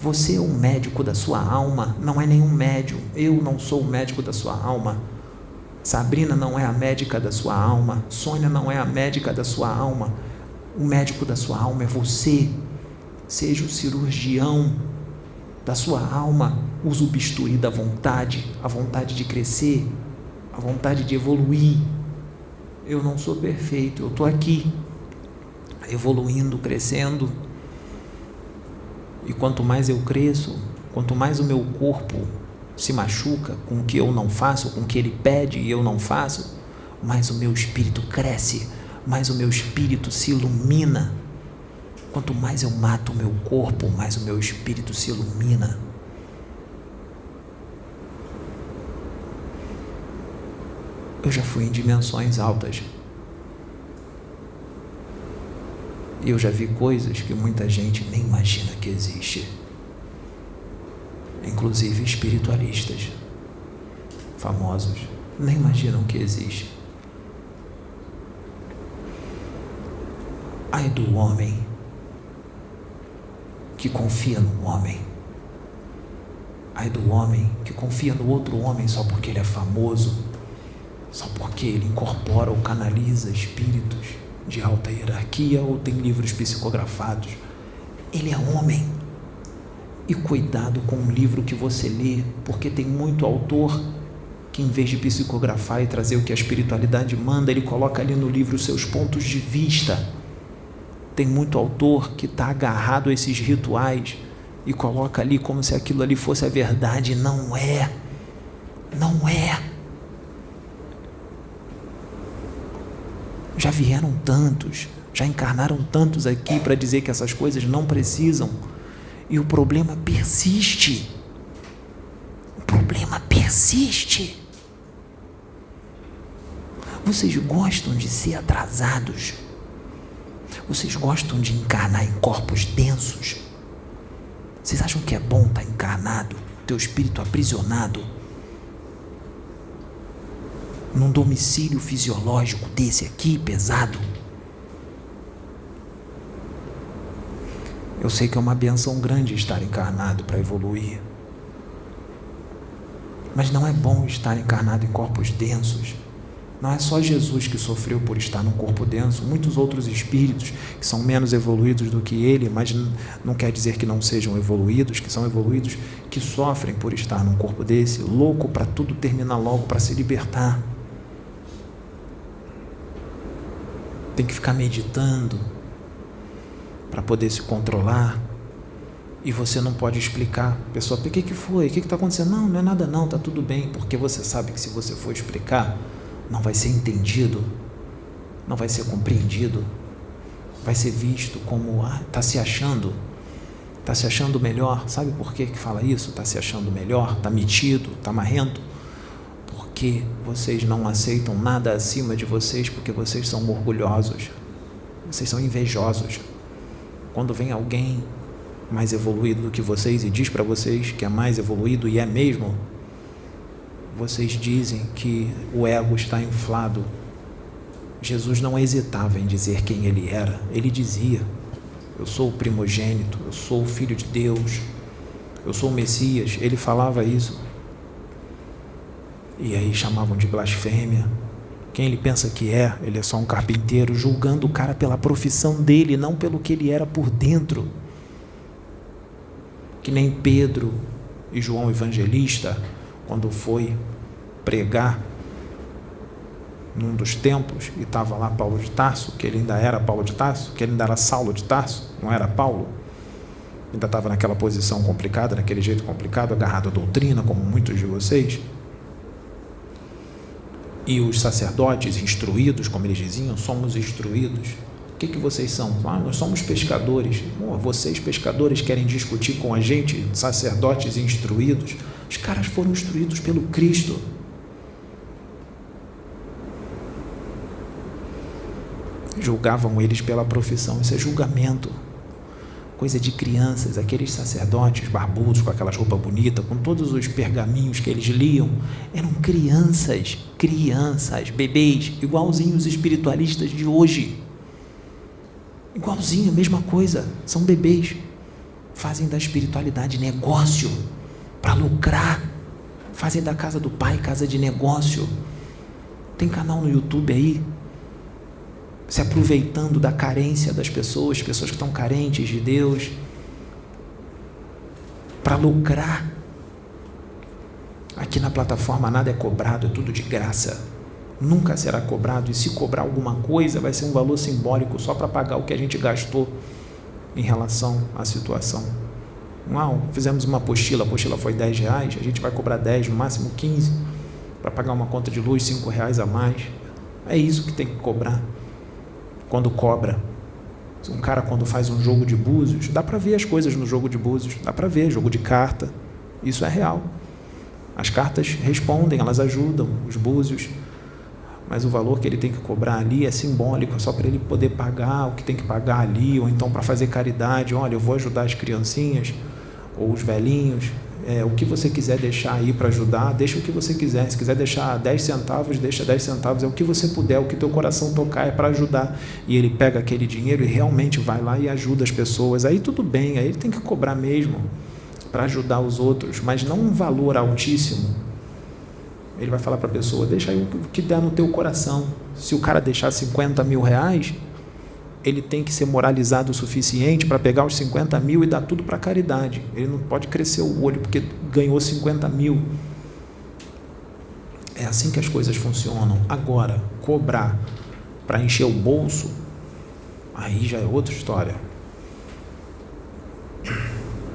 Você é o médico da sua alma, não é nenhum médium. Eu não sou o médico da sua alma. Sabrina não é a médica da sua alma. Sônia não é a médica da sua alma. O médico da sua alma é você. Seja o cirurgião da sua alma. Use o bisturi da vontade, a vontade de crescer, a vontade de evoluir. Eu não sou perfeito, eu estou aqui, evoluindo, crescendo. E quanto mais eu cresço, quanto mais o meu corpo se machuca com o que eu não faço, com o que ele pede e eu não faço, mais o meu espírito cresce, mais o meu espírito se ilumina. Quanto mais eu mato o meu corpo, mais o meu espírito se ilumina. Eu já fui em dimensões altas. Eu já vi coisas que muita gente nem imagina que existe. Inclusive espiritualistas famosos nem imaginam que existe. Ai do homem que confia no homem. Ai do homem que confia no outro homem só porque ele é famoso, só porque ele incorpora ou canaliza espíritos de alta hierarquia ou tem livros psicografados. Ele é homem. E cuidado com o livro que você lê, porque tem muito autor que, em vez de psicografar e trazer o que a espiritualidade manda, ele coloca ali no livro os seus pontos de vista. Tem muito autor que está agarrado a esses rituais e coloca ali como se aquilo ali fosse a verdade. Não é. Não é. Já vieram tantos, já encarnaram tantos aqui para dizer que essas coisas não precisam. E o problema persiste. O problema persiste. Vocês gostam de ser atrasados? Vocês gostam de encarnar em corpos densos? Vocês acham que é bom estar encarnado, teu espírito aprisionado num domicílio fisiológico desse aqui, pesado? Eu sei que é uma benção grande estar encarnado para evoluir. Mas não é bom estar encarnado em corpos densos. Não é só Jesus que sofreu por estar num corpo denso. Muitos outros espíritos que são menos evoluídos do que ele, mas não quer dizer que não sejam evoluídos, que são evoluídos, que sofrem por estar num corpo desse, louco para tudo terminar logo, para se libertar. Tem que ficar meditando para poder se controlar, e você não pode explicar. A pessoa, o que foi? O que está acontecendo? Não, não é nada não, está tudo bem, porque você sabe que se você for explicar, não vai ser entendido, não vai ser compreendido, vai ser visto como, está se achando melhor. Sabe por que fala isso? Está se achando melhor, está metido, está marrento, porque vocês não aceitam nada acima de vocês, porque vocês são orgulhosos, vocês são invejosos. Quando vem alguém mais evoluído do que vocês e diz para vocês que é mais evoluído, e é mesmo, vocês dizem que o ego está inflado. Jesus não hesitava em dizer quem ele era. Ele dizia, eu sou o primogênito, eu sou o filho de Deus, eu sou o Messias. Ele falava isso. E aí chamavam de blasfêmia. Quem ele pensa que é? Ele é só um carpinteiro, julgando o cara pela profissão dele, não pelo que ele era por dentro. Que nem Pedro e João Evangelista, quando foi pregar num dos templos, e estava lá Paulo de Tarso, que ele ainda era Paulo de Tarso, que ele ainda era Saulo de Tarso, não era Paulo, ainda estava naquela posição complicada, naquele jeito complicado, agarrado à doutrina, como muitos de vocês. E os sacerdotes instruídos, como eles diziam, somos instruídos. O que vocês são? Nós somos pescadores. Vocês, pescadores, querem discutir com a gente, sacerdotes instruídos? Os caras foram instruídos pelo Cristo. Julgavam eles pela profissão. Isso é julgamento. Coisa de crianças. Aqueles sacerdotes barbudos, com aquelas roupas bonitas, com todos os pergaminhos que eles liam, eram crianças, bebês, igualzinhos os espiritualistas de hoje. Igualzinho, a mesma coisa. São bebês. Fazem da espiritualidade negócio para lucrar. Fazem da casa do pai casa de negócio. Tem canal no YouTube aí, se aproveitando da carência das pessoas que estão carentes de Deus, para lucrar. Aqui na plataforma nada é cobrado, é tudo de graça. Nunca será cobrado, e se cobrar alguma coisa, vai ser um valor simbólico só para pagar o que a gente gastou em relação à situação. Fizemos uma apostila, a apostila foi R$10, a gente vai cobrar 10, no máximo 15, para pagar uma conta de luz, R$5 a mais. É isso que tem que cobrar. Quando cobra, um cara quando faz um jogo de búzios, dá para ver as coisas no jogo de búzios, dá para ver, jogo de carta, isso é real. As cartas respondem, elas ajudam, os búzios, mas o valor que ele tem que cobrar ali é simbólico, é só para ele poder pagar o que tem que pagar ali, ou então para fazer caridade. Olha, eu vou ajudar as criancinhas, ou os velhinhos, o que você quiser deixar aí para ajudar, deixa o que você quiser. Se quiser deixar 10 centavos, deixa 10 centavos. É o que você puder, o que teu coração tocar é para ajudar. E ele pega aquele dinheiro e realmente vai lá e ajuda as pessoas. Aí tudo bem, aí ele tem que cobrar mesmo para ajudar os outros, mas não um valor altíssimo. Ele vai falar para a pessoa, deixa aí o que der no teu coração. Se o cara deixar 50 mil reais, ele tem que ser moralizado o suficiente para pegar os 50 mil e dar tudo para a caridade. Ele não pode crescer o olho porque ganhou 50 mil. É assim que as coisas funcionam. Agora, cobrar para encher o bolso, aí já é outra história.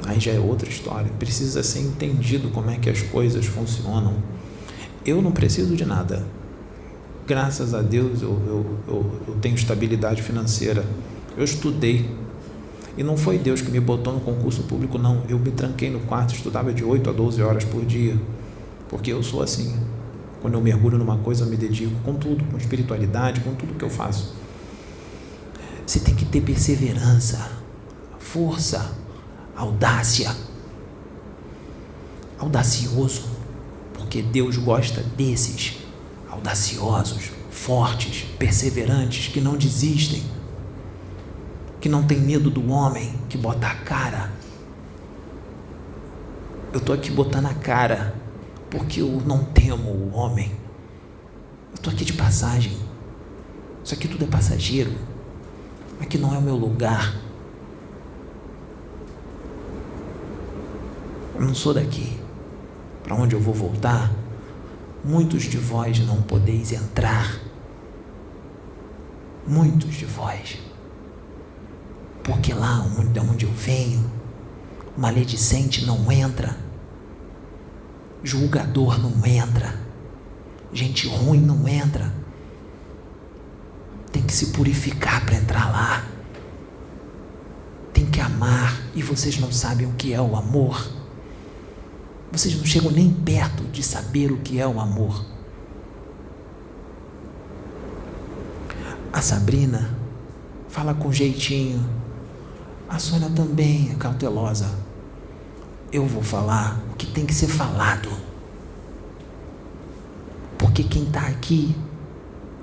Aí já é outra história. Precisa ser entendido como é que as coisas funcionam. Eu não preciso de nada. Graças a Deus eu tenho estabilidade financeira. Eu estudei. E não foi Deus que me botou no concurso público, não. Eu me tranquei no quarto, estudava de 8 a 12 horas por dia. Porque eu sou assim. Quando eu mergulho numa coisa, eu me dedico com tudo, com espiritualidade, com tudo que eu faço. Você tem que ter perseverança, força, audácia. Audacioso. Porque Deus gosta desses audaciosos, fortes, perseverantes, que não desistem, que não tem medo do homem, que bota a cara. Eu estou aqui botando a cara, porque eu não temo o homem. Eu estou aqui de passagem. Isso aqui tudo é passageiro. Aqui não é o meu lugar. Eu não sou daqui. Para onde eu vou voltar? Muitos de vós não podeis entrar. Muitos de vós. Porque lá de onde eu venho, maledicente não entra, julgador não entra, gente ruim não entra. Tem que se purificar para entrar lá. Tem que amar. E vocês não sabem o que é o amor. Vocês não chegam nem perto de saber o que é o amor. A Sabrina fala com jeitinho. A Sônia também é cautelosa. Eu vou falar o que tem que ser falado. Porque quem está aqui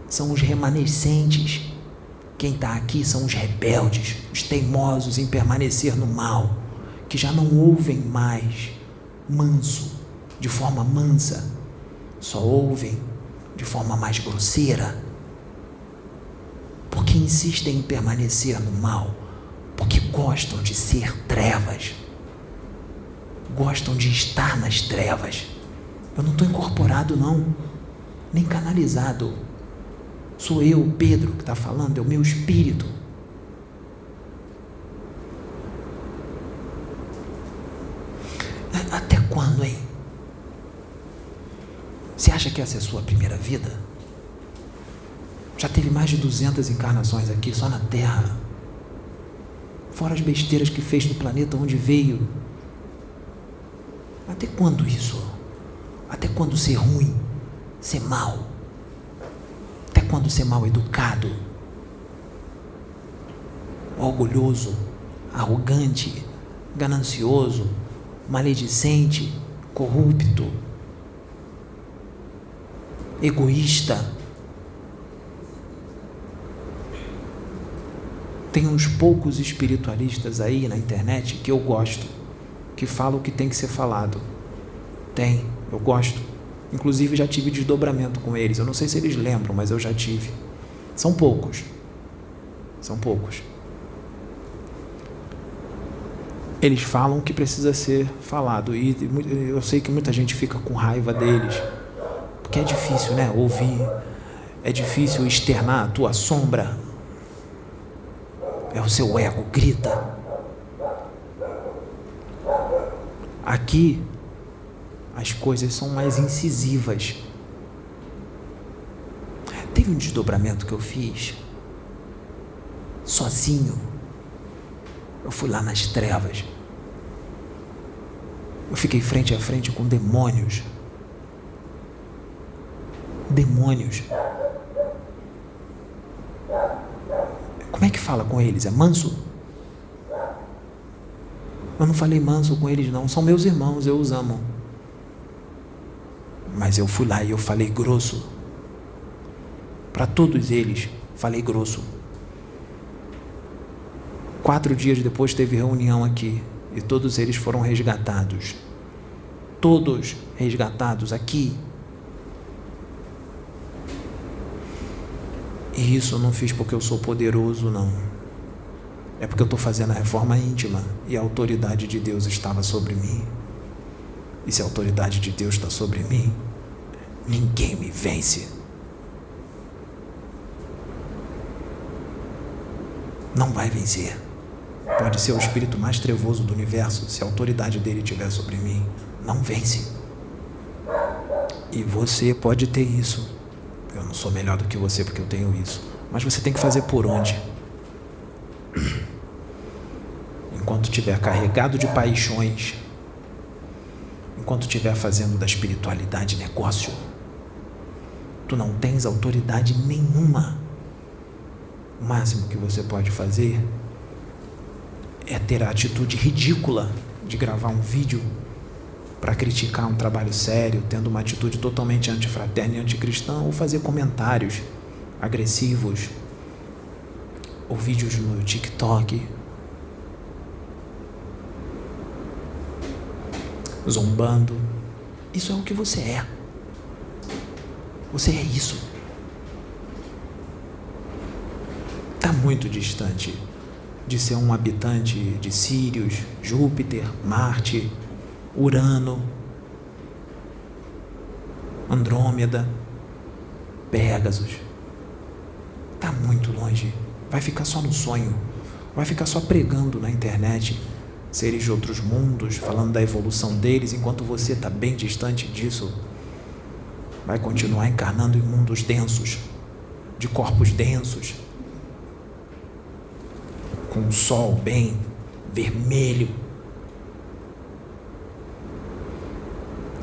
são os remanescentes. Quem está aqui são os rebeldes, os teimosos em permanecer no mal, que já não ouvem mais manso, de forma mansa, só ouvem de forma mais grosseira, porque insistem em permanecer no mal, porque gostam de ser trevas, gostam de estar nas trevas. Eu não estou incorporado não, nem canalizado, sou eu, Pedro, que está falando, é o meu espírito. Até quando, hein? Você acha que essa é a sua primeira vida? Já teve mais de 200 encarnações aqui, só na Terra. Fora as besteiras que fez no planeta onde veio. Até quando isso? Até quando ser ruim? Ser mal? Até quando ser mal educado? Orgulhoso? Arrogante? Ganancioso? Maledicente, corrupto, egoísta. Tem uns poucos espiritualistas aí na internet que eu gosto, que falam o que tem que ser falado. Tem, eu gosto. Inclusive já tive desdobramento com eles. Eu não sei se eles lembram, mas eu já tive. São poucos. São poucos. Eles falam o que precisa ser falado. E eu sei que muita gente fica com raiva deles. Porque é difícil, né? Ouvir. É difícil externar a tua sombra. É o seu ego, grita. Aqui, as coisas são mais incisivas. Teve um desdobramento que eu fiz sozinho. Eu fui lá nas trevas. Eu fiquei frente a frente com demônios. Demônios. Como é que fala com eles? É manso? Eu não falei manso com eles não, são meus irmãos, eu os amo. Mas eu fui lá e eu falei grosso. Para todos eles, falei grosso. 4 dias depois teve reunião aqui e todos eles foram resgatados. Todos resgatados aqui. E isso eu não fiz porque eu sou poderoso, não. É porque eu estou fazendo a reforma íntima e a autoridade de Deus estava sobre mim. E se a autoridade de Deus está sobre mim, ninguém me vence. Não vai vencer. Pode ser o espírito mais trevoso do universo, se a autoridade dele estiver sobre mim, não vence. E você pode ter isso. Eu não sou melhor do que você porque eu tenho isso. Mas você tem que fazer por onde? Enquanto estiver carregado de paixões, enquanto estiver fazendo da espiritualidade negócio, tu não tens autoridade nenhuma. O máximo que você pode fazer é ter a atitude ridícula de gravar um vídeo para criticar um trabalho sério, tendo uma atitude totalmente antifraterna e anticristã, ou fazer comentários agressivos, ou vídeos no TikTok, zombando. Isso é o que você é. Você é isso. Está muito distante de ser um habitante de Sírius, Júpiter, Marte, Urano, Andrômeda, Pégasus. Está muito longe. Vai ficar só no sonho. Vai ficar só pregando na internet seres de outros mundos, falando da evolução deles, enquanto você está bem distante disso. Vai continuar encarnando em mundos densos, de corpos densos, com o sol bem vermelho.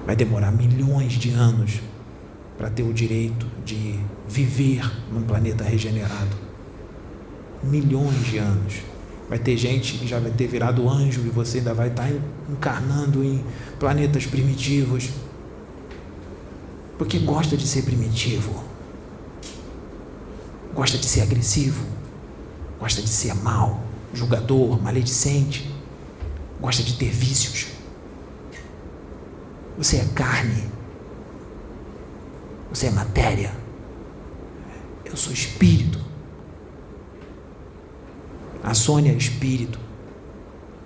Vai demorar milhões de anos para ter o direito de viver num planeta regenerado. Milhões de anos. Vai ter gente que já vai ter virado anjo e você ainda vai estar encarnando em planetas primitivos. Porque gosta de ser primitivo. Gosta de ser agressivo. Gosta de ser mau, julgador, maledicente. Gosta de ter vícios. Você é carne. Você é matéria. Eu sou espírito. A Sônia é espírito.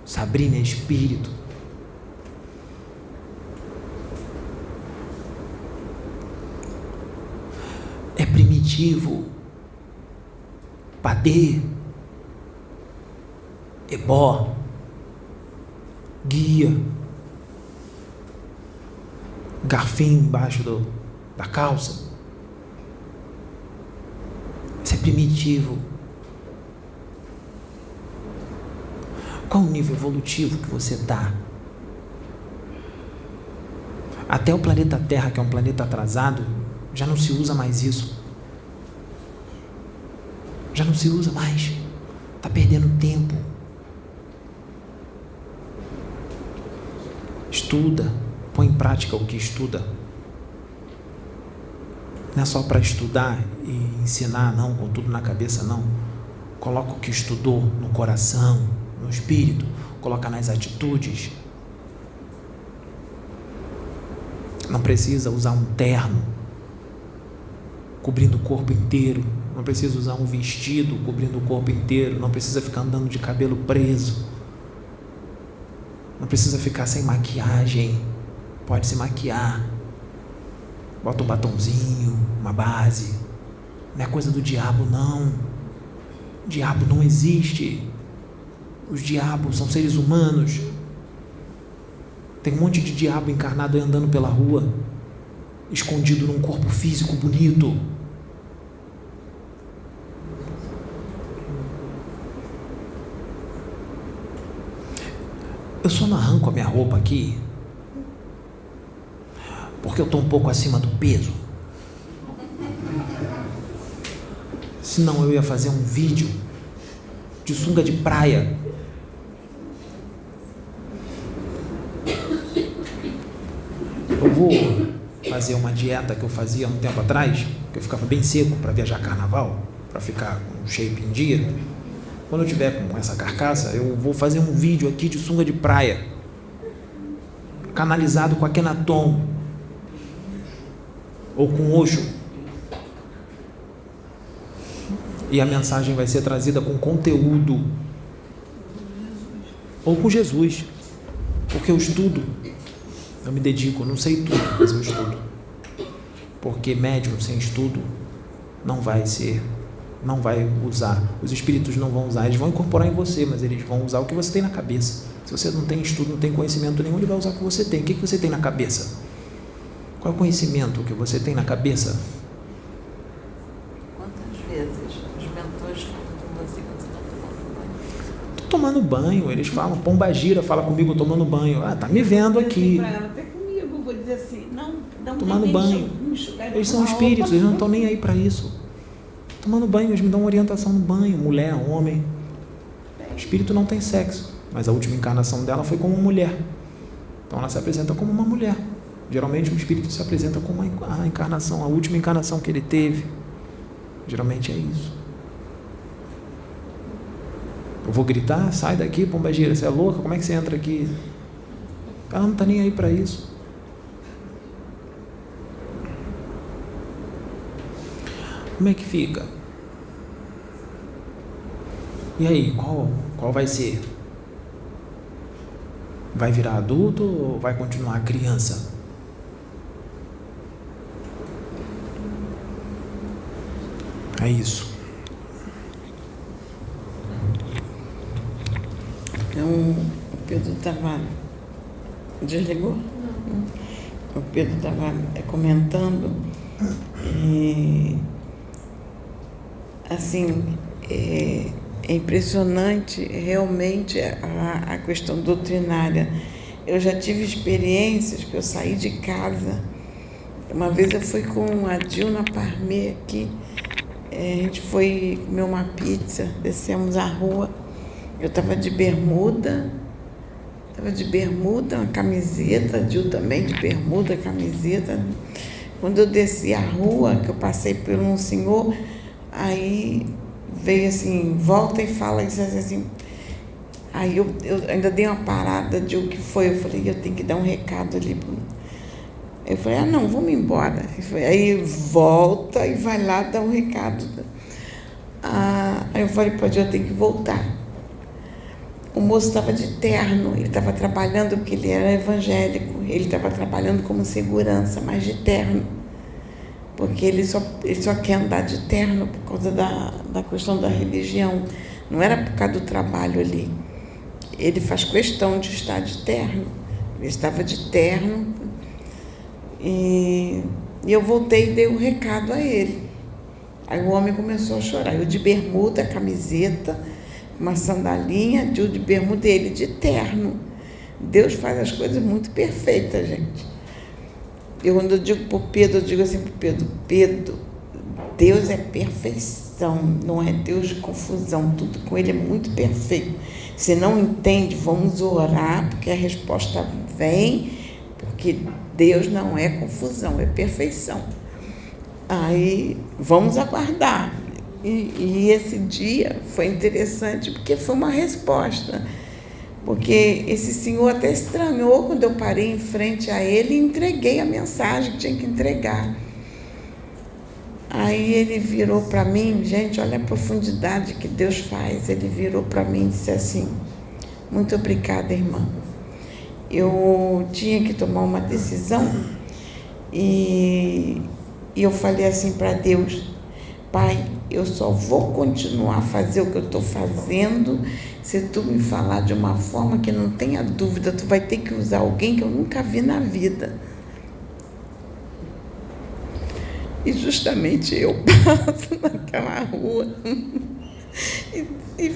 Sabrina é espírito. É primitivo. Padê. Ebó. Guia. Garfinho embaixo da calça. Isso é primitivo. Qual o nível evolutivo que você está? Até o planeta Terra, que é um planeta atrasado, já não se usa mais isso. Já não se usa mais. Está perdendo tempo. Estuda. Põe em prática o que estuda. Não é só para estudar e ensinar, não, com tudo na cabeça, não. Coloca o que estudou no coração, no espírito. Coloca nas atitudes. Não precisa usar um terno cobrindo o corpo inteiro. Não precisa usar um vestido cobrindo o corpo inteiro. Não precisa ficar andando de cabelo preso. Não precisa ficar sem maquiagem. Pode se maquiar. Bota um batonzinho, uma base. Não é coisa do diabo, não. O diabo não existe. Os diabos são seres humanos. Tem um monte de diabo encarnado aí andando pela rua, escondido num corpo físico bonito. Eu só não arranco a minha roupa aqui porque eu estou um pouco acima do peso. Senão eu ia fazer um vídeo de sunga de praia vou fazer uma dieta que eu fazia há um tempo atrás, que eu ficava bem seco para viajar carnaval, para ficar com o shape em dia. Quando eu tiver com essa carcaça, eu vou fazer um vídeo aqui de sunga de praia, canalizado com Akhenaton ou com Osho. E a mensagem vai ser trazida com conteúdo, ou com Jesus, porque eu estudo, eu me dedico, eu não sei tudo, mas eu estudo, porque médium sem estudo não vai usar, os espíritos não vão usar, eles vão incorporar em você, mas eles vão usar o que você tem na cabeça. Se você não tem estudo, não tem conhecimento nenhum, ele vai usar o que você tem. O que você tem na cabeça? Qual é o conhecimento que você tem na cabeça?
Quantas vezes os mentores falam com você quando você está tomando banho?
Estou tomando banho, eles falam, Pombagira fala comigo tomando banho. Ah, tá me vendo aqui.
Para ela, até comigo, vou dizer assim, não
tomando banho. Eles são espíritos, eles não estão nem aí para isso. Tomando banho, eles me dão orientação no banho, mulher, homem. Espírito não tem sexo, mas a última encarnação dela foi como mulher. Então ela se apresenta como uma mulher. Geralmente o espírito se apresenta como a encarnação, a última encarnação que ele teve. Geralmente é isso. Eu vou gritar, sai daqui, Pombagira, você é louca? Como é que você entra aqui? Ela não está nem aí para isso. Como é que fica? E aí, qual vai ser? Vai virar adulto ou vai continuar criança? É isso.
Então, o Pedro estava... Desligou? O Pedro estava comentando e, assim, é impressionante realmente a questão doutrinária. Eu já tive experiências que eu saí de casa. Uma vez eu fui com a Dilna Parmê aqui, a gente foi comer uma pizza, descemos a rua, eu estava de bermuda, uma camiseta, a Dil também de bermuda, camiseta. Quando eu desci a rua, que eu passei por um senhor, aí veio assim, volta e fala isso assim. Aí eu ainda dei uma parada de o que foi, eu falei, eu tenho que dar um recado ali. Eu falei, não, vamos embora. Aí volta e vai lá dar um recado. Aí eu falei, pode, eu tenho que voltar. O moço estava de terno, ele estava trabalhando, porque ele era evangélico, ele estava trabalhando como segurança, mas de terno. Porque ele só quer andar de terno por causa da questão da religião. Não era por causa do trabalho ali. Ele faz questão de estar de terno. Ele estava de terno. E eu voltei e dei um recado a ele. Aí o homem começou a chorar. Eu de bermuda, camiseta, uma sandalinha, de bermuda, ele de terno. Deus faz as coisas muito perfeitas, gente. Quando eu digo para o Pedro, eu digo assim para o Pedro, Pedro, Deus é perfeição, não é Deus de confusão, tudo com ele é muito perfeito. Se não entende, vamos orar, porque a resposta vem, porque Deus não é confusão, é perfeição. Aí, vamos aguardar. E esse dia foi interessante, porque foi uma resposta. Porque esse senhor até estranhou quando eu parei em frente a ele e entreguei a mensagem que tinha que entregar. Aí ele virou para mim, gente, olha a profundidade que Deus faz. Ele virou para mim e disse assim, muito obrigada, irmã. Eu tinha que tomar uma decisão e eu falei assim para Deus, Pai, eu só vou continuar a fazer o que eu estou fazendo se tu me falar de uma forma que não tenha dúvida, tu vai ter que usar alguém que eu nunca vi na vida. E justamente eu passo naquela rua e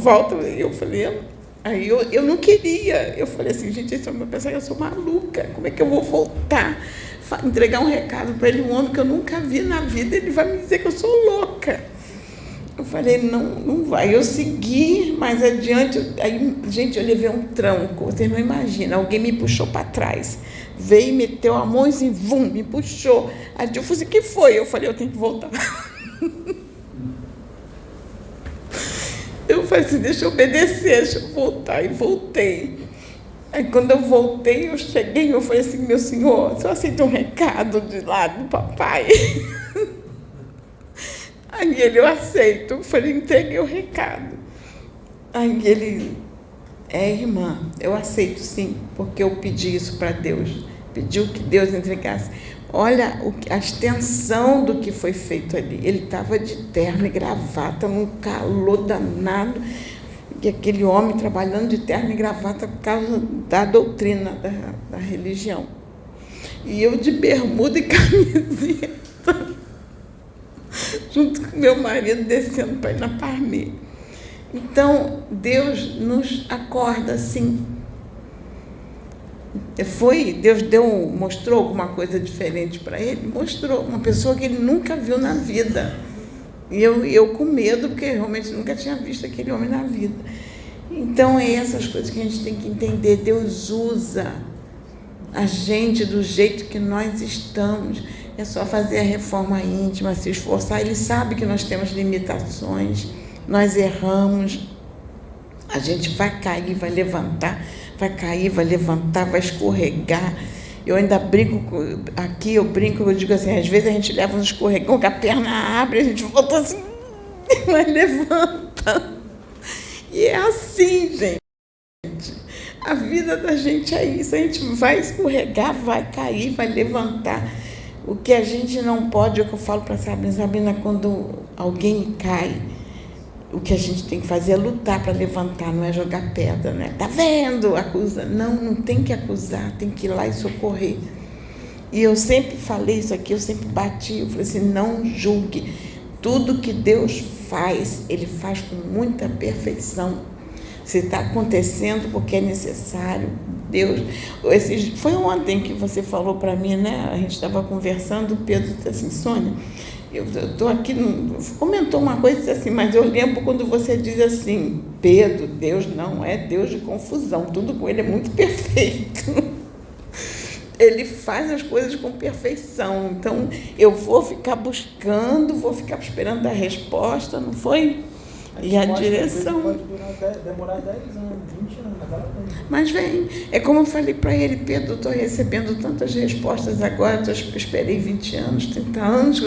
volta, eu falei, aí eu não queria, eu falei assim, gente, esse homem vai pensar que eu sou maluca, como é que eu vou voltar, entregar um recado para ele, um homem que eu nunca vi na vida, ele vai me dizer que eu sou louca. Eu falei, não vai. Eu segui mais adiante, aí, gente, eu levei um tranco, vocês não imaginam, alguém me puxou para trás. veio e meteu a mão e assim, vum, me puxou. Aí eu falei assim, o que foi? Eu falei, eu tenho que voltar. Eu falei assim, deixa eu obedecer, deixa eu voltar. E voltei. Aí quando eu voltei, eu cheguei, eu falei assim, meu senhor, você aceita um recado de lá do papai? Aí ele, eu aceito. Eu falei, entreguei o recado. Aí ele, irmã, eu aceito sim, porque eu pedi isso para Deus. Pediu que Deus entregasse. Olha a extensão do que foi feito ali. Ele estava de terno e gravata, num calor danado. E aquele homem trabalhando de terno e gravata por causa da doutrina da religião. E eu de bermuda e camiseta, junto com meu marido, descendo para ir na Parmê. Então, Deus nos acorda assim. Deus mostrou alguma coisa diferente para ele? Mostrou, uma pessoa que ele nunca viu na vida. E eu com medo, porque realmente nunca tinha visto aquele homem na vida. Então, é essas coisas que a gente tem que entender. Deus usa a gente do jeito que nós estamos. É só fazer a reforma íntima, se esforçar. Ele sabe que nós temos limitações, nós erramos. A gente vai cair, vai levantar, vai cair, vai levantar, vai escorregar. Eu ainda brinco, eu digo assim, às vezes a gente leva um escorregão que a perna abre, a gente volta assim, mas levanta. E é assim, gente. A vida da gente é isso, a gente vai escorregar, vai cair, vai levantar. O que a gente não pode, é o que eu falo para a Sabina, quando alguém cai, o que a gente tem que fazer é lutar para levantar, não é jogar pedra, né? Tá vendo? Acusa. Não tem que acusar, tem que ir lá e socorrer. E eu sempre falei isso aqui, eu sempre bati, eu falei assim, não julgue. Tudo que Deus faz, Ele faz com muita perfeição. Se está acontecendo porque é necessário, Deus... Foi ontem que você falou para mim, né? A gente estava conversando, o Pedro disse assim, Sônia, eu estou aqui, comentou uma coisa disse assim, mas eu lembro quando você diz assim, Pedro, Deus não é Deus de confusão, tudo com Ele é muito perfeito. Ele faz as coisas com perfeição, então eu vou ficar buscando, vou ficar esperando a resposta, não foi? E a direção.
Pode demorar 10 anos, 20 anos,
mas vem, é como eu falei para ele, Pedro, estou recebendo tantas respostas agora, esperei 20 anos, 30 anos,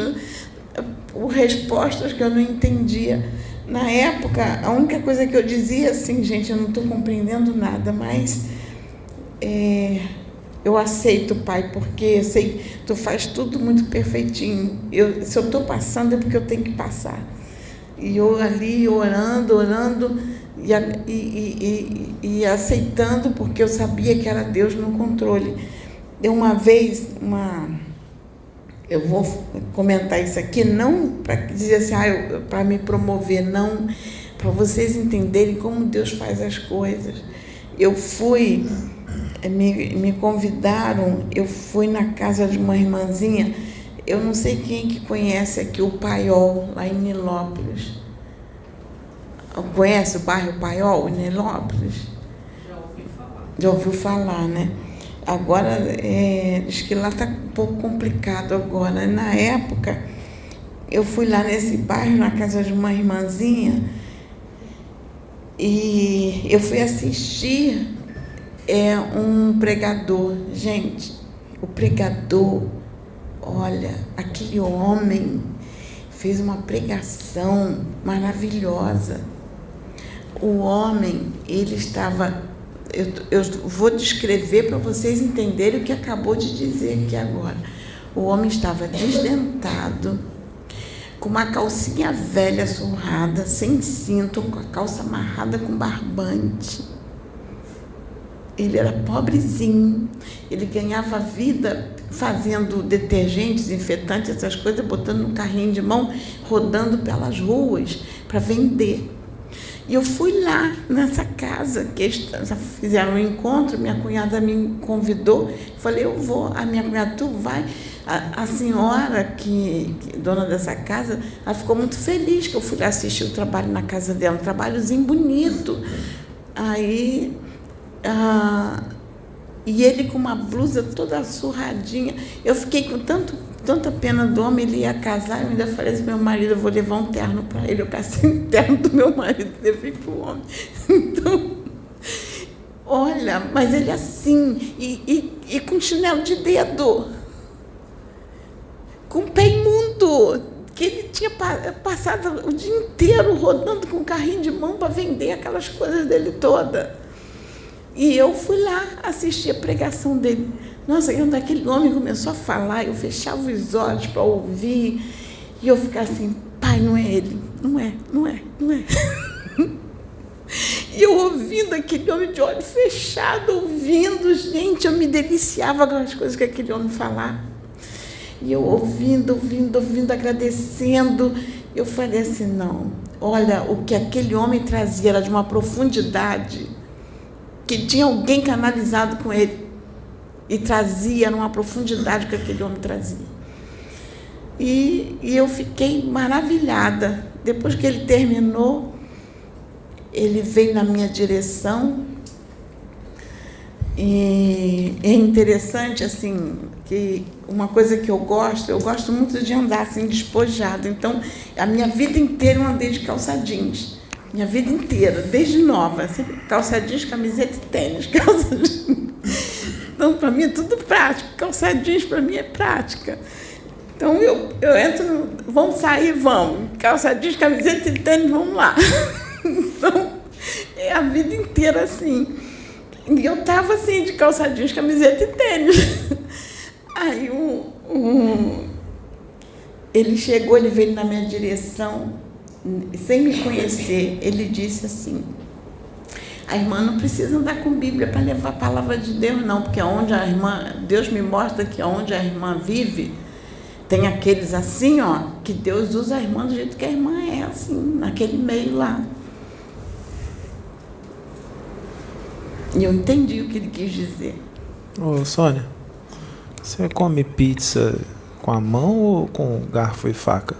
por respostas que eu não entendia. Na época, a única coisa que eu dizia assim, gente, eu não estou compreendendo nada, mas eu aceito, Pai, porque eu sei, Tu faz tudo muito perfeitinho. Se eu estou passando é porque eu tenho que passar. E eu ali orando e aceitando, porque eu sabia que era Deus no controle. Uma vez, eu vou comentar isso aqui, não para dizer assim, para me promover, não, para vocês entenderem como Deus faz as coisas. Eu fui, me convidaram, eu fui na casa de uma irmãzinha, eu não sei quem que conhece aqui o Paiol, lá em Nilópolis. Conhece o bairro Paiol, em Nilópolis?
Já ouvi falar.
Já ouviu falar, né? Agora, diz que lá está um pouco complicado agora. Na época, eu fui lá nesse bairro, na casa de uma irmãzinha, e eu fui assistir um pregador. Gente, o pregador, olha, aquele homem fez uma pregação maravilhosa. O homem, ele estava... Eu vou descrever para vocês entenderem o que acabou de dizer aqui agora. O homem estava desdentado, com uma calcinha velha surrada, sem cinto, com a calça amarrada com barbante. Ele era pobrezinho, ele ganhava vida fazendo detergentes, desinfetantes, essas coisas, botando no carrinho de mão, rodando pelas ruas para vender. E eu fui lá nessa casa, que eles fizeram um encontro, minha cunhada me convidou, falei, eu vou. A minha cunhada, tu vai. A senhora, que dona dessa casa, ela ficou muito feliz que eu fui lá assistir o trabalho na casa dela, um trabalhozinho bonito. Aí E ele com uma blusa toda surradinha. Eu fiquei com tanta pena do homem, ele ia casar, eu ainda falei assim, meu marido, eu vou levar um terno para ele. Eu cacei um terno do meu marido, levei para o homem. Então, olha, mas ele assim, e com chinelo de dedo, com pé imundo, que ele tinha passado o dia inteiro rodando com um carrinho de mão para vender aquelas coisas dele toda. E eu fui lá assistir a pregação dele. Nossa, quando aquele homem começou a falar, eu fechava os olhos para ouvir, e eu ficava assim, pai, não é ele, não é. E eu ouvindo aquele homem de olho fechado, ouvindo, gente, eu me deliciava com as coisas que aquele homem falava. E eu ouvindo, agradecendo, eu falei assim, não, olha, o que aquele homem trazia era de uma profundidade, que tinha alguém canalizado com ele, e trazia numa profundidade que aquele homem trazia. E eu fiquei maravilhada. Depois que ele terminou, ele veio na minha direção, e é interessante, assim, que uma coisa que eu gosto muito de andar assim, despojado. Então, a minha vida inteira eu andei de calça jeans. Minha vida inteira, desde nova, sempre calça jeans, camiseta e tênis, calça jeans. Então, para mim é tudo prático. Calça jeans para mim é prática. Então, eu entro, vamos sair, vamos. Calça jeans, camiseta e tênis, vamos lá. Então, é a vida inteira assim. E eu estava assim, de calça jeans, camiseta e tênis. Aí ele chegou, ele veio na minha direção, sem me conhecer. Ele disse assim, a irmã não precisa andar com Bíblia para levar a palavra de Deus, não, porque onde a irmã, Deus me mostra que onde a irmã vive, tem aqueles assim, ó, que Deus usa a irmã do jeito que a irmã é, assim, naquele meio lá. E eu entendi o que ele quis dizer.
Ô, Sônia, você come pizza com a mão ou com garfo e faca?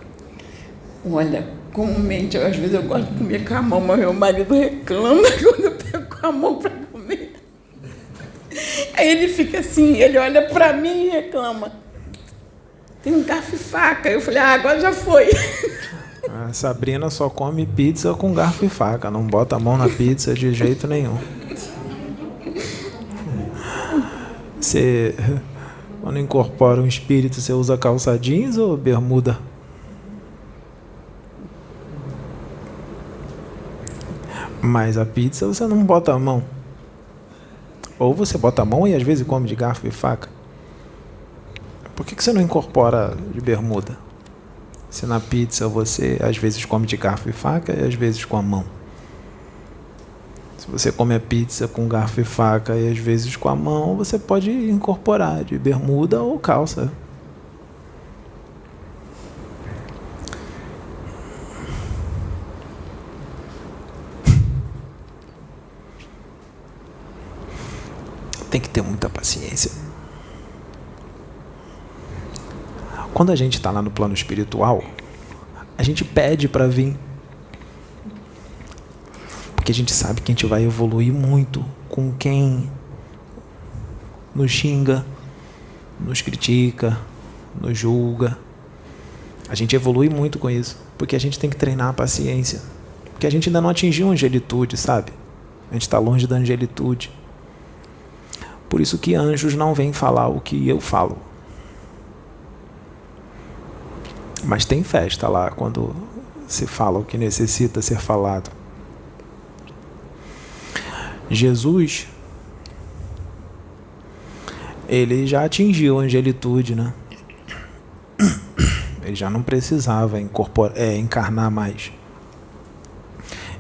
Olha, comumente, às vezes eu gosto de comer com a mão, mas meu marido reclama quando eu pego com a mão para comer. Aí ele fica assim, ele olha para mim e reclama. Tem um garfo e faca. Eu falei, agora já foi.
A Sabrina só come pizza com garfo e faca, não bota a mão na pizza de jeito nenhum. Você, quando incorpora um espírito, você usa calça jeans ou bermuda? Mas a pizza você não bota a mão. Ou você bota a mão e às vezes come de garfo e faca. Por que você não incorpora de bermuda? Se na pizza você às vezes come de garfo e faca e às vezes com a mão. Se você come a pizza com garfo e faca e às vezes com a mão, você pode incorporar de bermuda ou calça. Tem que ter muita paciência. Quando a gente está lá no plano espiritual, a gente pede para vir. Porque a gente sabe que a gente vai evoluir muito com quem nos xinga, nos critica, nos julga. A gente evolui muito com isso, porque a gente tem que treinar a paciência. Porque a gente ainda não atingiu a angelitude, sabe? A gente está longe da angelitude. Por isso que anjos não vêm falar o que eu falo. Mas tem festa lá quando se fala o que necessita ser falado. Jesus, ele já atingiu a angelitude, né? Ele já não precisava encarnar mais.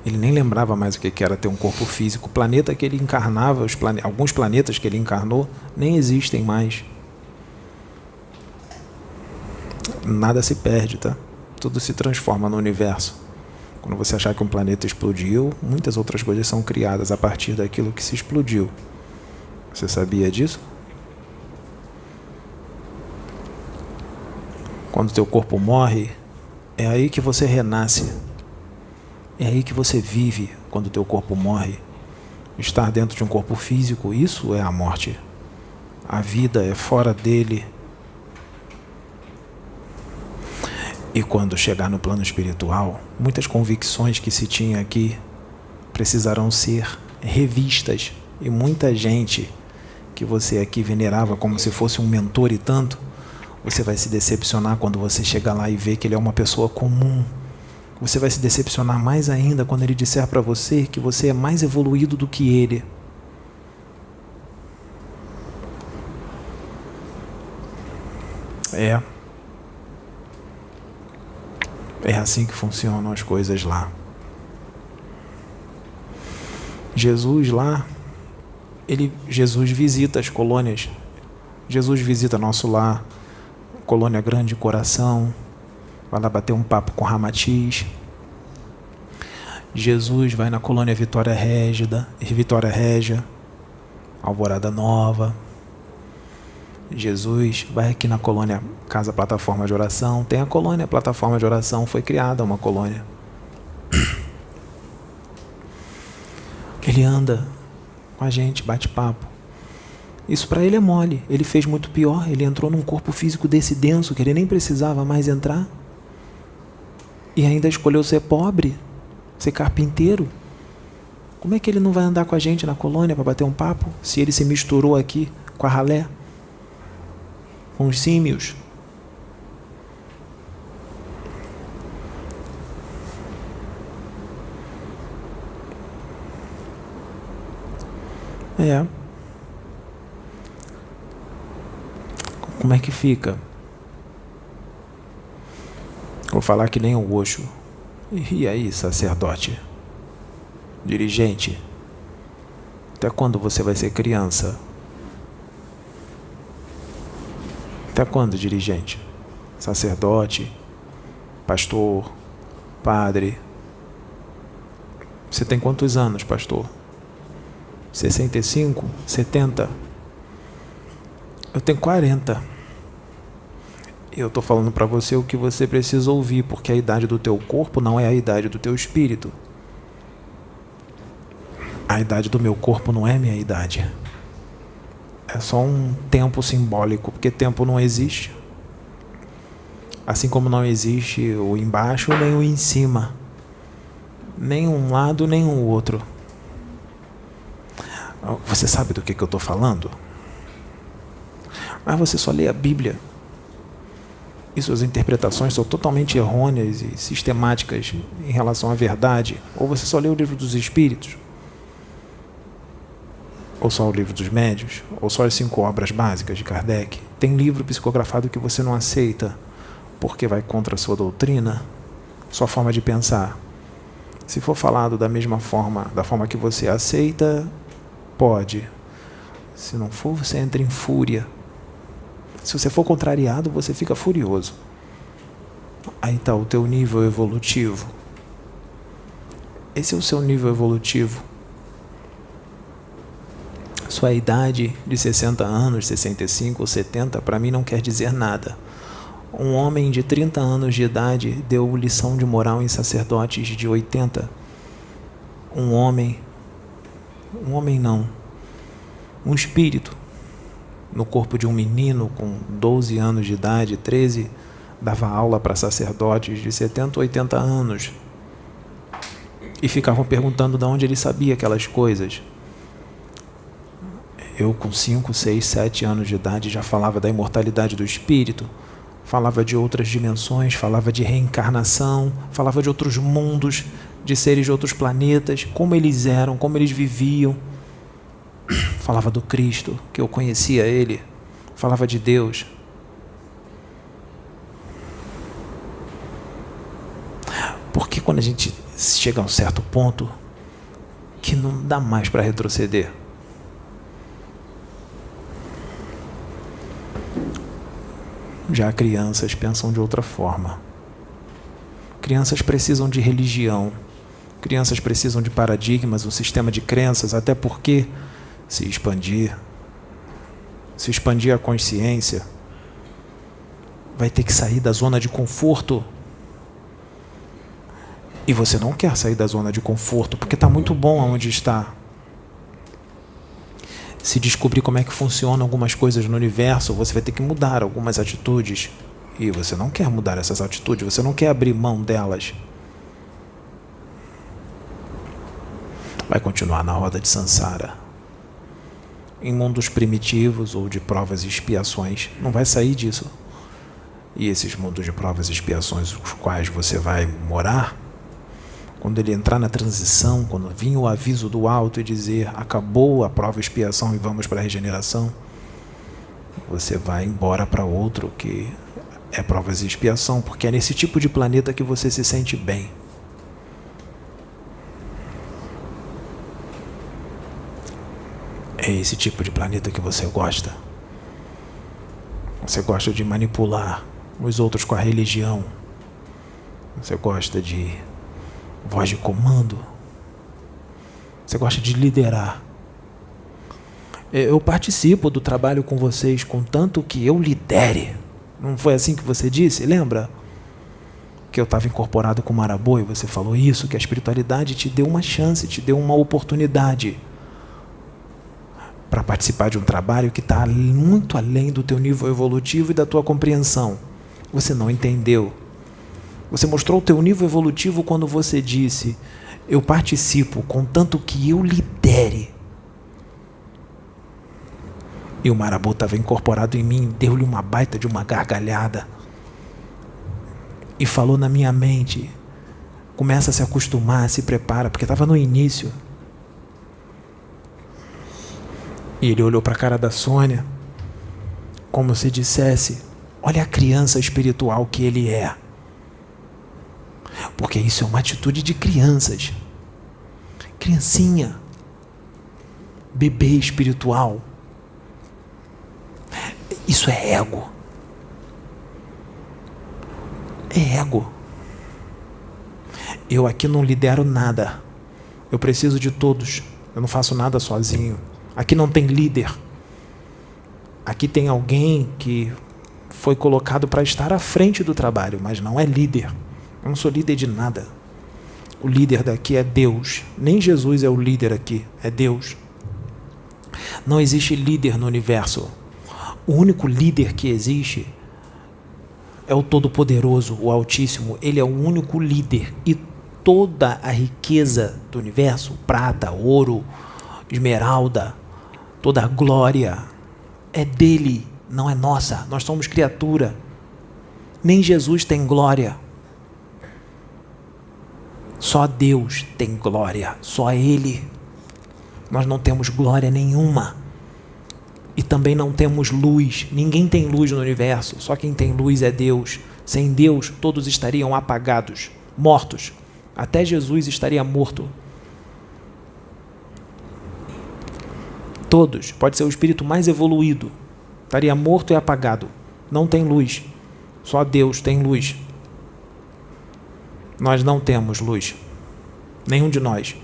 Ele nem lembrava mais o que era ter um corpo físico. O planeta que ele encarnava, alguns planetas que ele encarnou, nem existem mais. Nada se perde, tá? Tudo se transforma no universo. Quando você achar que um planeta explodiu, muitas outras coisas são criadas a partir daquilo que se explodiu. Você sabia disso? Quando teu corpo morre, é aí que você renasce. É aí que você vive quando teu corpo morre. Estar dentro de um corpo físico, isso é a morte. A vida é fora dele. E quando chegar no plano espiritual, muitas convicções que se tinha aqui precisarão ser revistas. E muita gente que você aqui venerava como se fosse um mentor e tanto, você vai se decepcionar quando você chegar lá e ver que ele é uma pessoa comum. Você vai se decepcionar mais ainda quando ele disser para você que você é mais evoluído do que ele. É assim que funcionam as coisas lá. Jesus lá, Jesus visita as colônias. Jesus visita nosso lar, Colônia Grande Coração, vai lá bater um papo com Ramatiz. Jesus vai na Colônia Vitória Régia, Alvorada Nova. Jesus vai aqui na Colônia Casa Plataforma de Oração. Tem a Colônia Plataforma de Oração, foi criada uma colônia. Ele anda com a gente, bate papo. Isso para ele é mole. Ele fez muito pior. Ele entrou num corpo físico desse denso que ele nem precisava mais entrar. E ainda escolheu ser pobre, ser carpinteiro. Como é que ele não vai andar com a gente na colônia para bater um papo, se ele se misturou aqui com a ralé, com os símios? Como é que fica? Vou falar que nem o Osho. E aí, sacerdote? Dirigente? Até quando você vai ser criança? Até quando, dirigente? Sacerdote? Pastor? Padre? Você tem quantos anos, pastor? 65? 70? Eu tenho 40. Eu estou falando para você o que você precisa ouvir, porque a idade do teu corpo não é a idade do teu espírito. A idade do meu corpo não é minha idade. É só um tempo simbólico, porque tempo não existe. Assim como não existe o embaixo nem o em cima. Nem um lado, nem o outro. Você sabe do que eu estou falando? Mas você só lê a Bíblia. E suas interpretações são totalmente errôneas e sistemáticas em relação à verdade. Ou você só lê o livro dos Espíritos. Ou só o livro dos Médios. Ou só as 5 obras básicas de Kardec. Tem livro psicografado que você não aceita porque vai contra a sua doutrina, sua forma de pensar. Se for falado da mesma forma, da forma que você aceita, pode. Se não for, você entra em fúria. Se você for contrariado, você fica furioso. Aí está o teu nível evolutivo. Esse é o seu nível evolutivo. Sua idade de 60 anos, 65 ou 70, para mim não quer dizer nada. Um homem de 30 anos de idade deu lição de moral em sacerdotes de 80. Um espírito no corpo de um menino com 12 anos de idade, 13, dava aula para sacerdotes de 70, 80 anos. E ficavam perguntando de onde ele sabia aquelas coisas. Eu, com 5, 6, 7 anos de idade, já falava da imortalidade do espírito, falava de outras dimensões, falava de reencarnação, falava de outros mundos, de seres de outros planetas, como eles eram, como eles viviam. Falava do Cristo, que eu conhecia ele. Falava de Deus. Porque quando a gente chega a um certo ponto que não dá mais para retroceder. Já crianças pensam de outra forma. Crianças precisam de religião. Crianças precisam de paradigmas, um sistema de crenças, até porque se expandir a consciência, vai ter que sair da zona de conforto. E você não quer sair da zona de conforto, porque está muito bom onde está. se descobrir como é que funcionam algumas coisas no universo, você vai ter que mudar algumas atitudes. E você não quer mudar essas atitudes, você não quer abrir mão delas. Vai continuar na roda de Sansara. Em mundos primitivos ou de provas e expiações, não vai sair disso. E esses mundos de provas e expiações, os quais você vai morar, quando ele entrar na transição, quando vir o aviso do alto e dizer acabou a prova e expiação e vamos para a regeneração, você vai embora para outro que é provas e expiação, porque é nesse tipo de planeta que você se sente bem. É esse tipo de planeta que você gosta. Você gosta de manipular os outros com a religião. Você gosta de voz de comando. Você gosta de liderar. Eu participo do trabalho com vocês, contanto que eu lidere. Não foi assim que você disse? Lembra? Que eu estava incorporado com o Marabô e você falou isso, que a espiritualidade te deu uma chance, te deu uma oportunidade para participar de um trabalho que está muito além do teu nível evolutivo e da tua compreensão. Você não entendeu. Você mostrou o teu nível evolutivo quando você disse: eu participo, contanto que eu lidere. E o Marabô estava incorporado em mim, deu-lhe uma baita de uma gargalhada e falou na minha mente: começa a se acostumar, se prepara, porque estava no início. E ele olhou para a cara da Sônia como se dissesse: olha a criança espiritual que ele é. Porque isso é uma atitude de crianças. Criancinha. Bebê espiritual. Isso é ego. É ego. Eu aqui não lidero nada. Eu preciso de todos. Eu não faço nada sozinho. Aqui não tem líder. Aqui tem alguém que foi colocado para estar à frente do trabalho, mas não é líder. Eu não sou líder de nada. O líder daqui é Deus. Nem Jesus é o líder aqui, é Deus. Não existe líder no universo. O único líder que existe é o Todo-Poderoso, o Altíssimo. Ele é o único líder. E toda a riqueza do universo, prata, ouro, esmeralda, toda a glória é dele, não é nossa. Nós somos criatura. Nem Jesus tem glória. Só Deus tem glória, só Ele. Nós não temos glória nenhuma. E também não temos luz. Ninguém tem luz no universo. Só quem tem luz é Deus. Sem Deus, todos estariam apagados, mortos. Até Jesus estaria morto. Todos. Pode ser o espírito mais evoluído. Estaria morto e apagado. Não tem luz. Só Deus tem luz. Nós não temos luz. Nenhum de nós.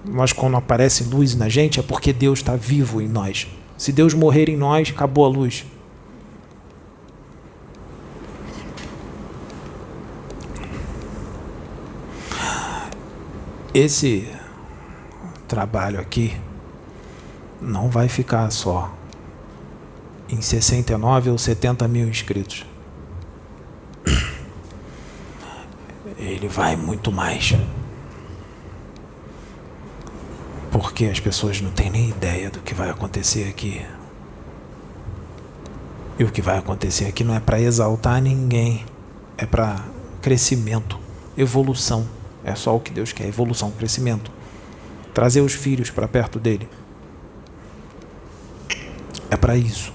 Nós, quando aparece luz na gente, é porque Deus está vivo em nós. Se Deus morrer em nós, acabou a luz. Esse trabalho aqui não vai ficar só em 69 ou 70 mil inscritos. Ele vai muito mais. Porque as pessoas não têm nem ideia do que vai acontecer aqui. E o que vai acontecer aqui não é para exaltar ninguém. É para crescimento, evolução. É só o que Deus quer, evolução, crescimento. Trazer os filhos para perto dele. É para isso.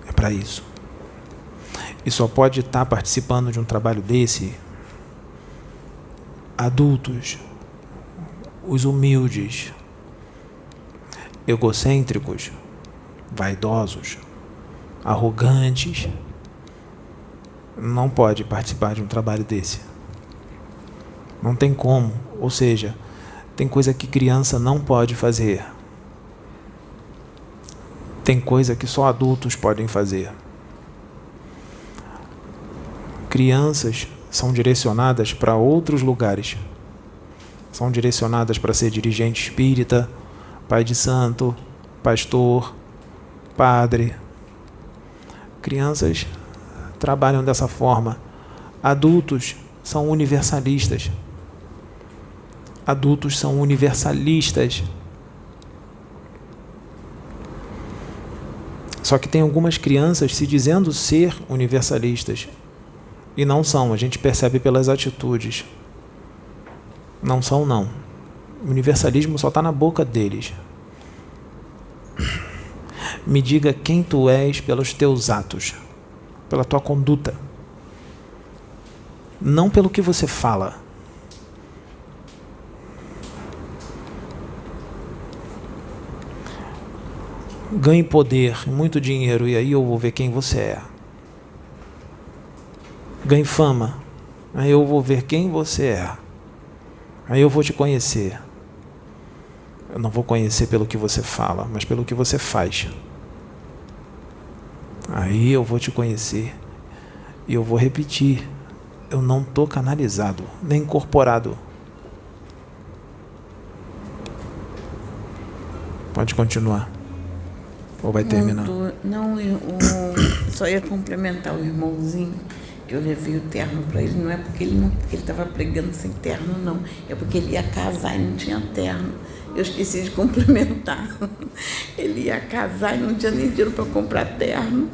É para isso. E só pode estar participando de um trabalho desse adultos, os humildes, egocêntricos, vaidosos, arrogantes. Não pode participar de um trabalho desse. Não tem como. Ou seja, tem coisa que criança não pode fazer. Tem coisa que só adultos podem fazer. Crianças são direcionadas para outros lugares. São direcionadas para ser dirigente espírita, pai de santo, pastor, padre. Crianças trabalham dessa forma. Adultos são universalistas. Adultos são universalistas. Só que tem algumas crianças se dizendo ser universalistas e não são, a gente percebe pelas atitudes. Não são, não. O universalismo só está na boca deles. Me diga quem tu és pelos teus atos, pela tua conduta, não pelo que você fala. Ganhe poder, muito dinheiro, e aí eu vou ver quem você é. Ganhe fama, aí eu vou ver quem você é. Aí eu vou te conhecer. Eu não vou conhecer pelo que você fala, mas pelo que você faz. Aí eu vou te conhecer. E eu vou repetir. Eu não estou canalizado, nem incorporado. Pode continuar. Ou vai terminar?
Não, eu só ia complementar o irmãozinho, que eu levei o terno para ele. Não é porque ele estava pregando sem terno, não. É porque ele ia casar e não tinha terno. Eu esqueci de complementar. Ele ia casar e não tinha nem dinheiro para comprar terno.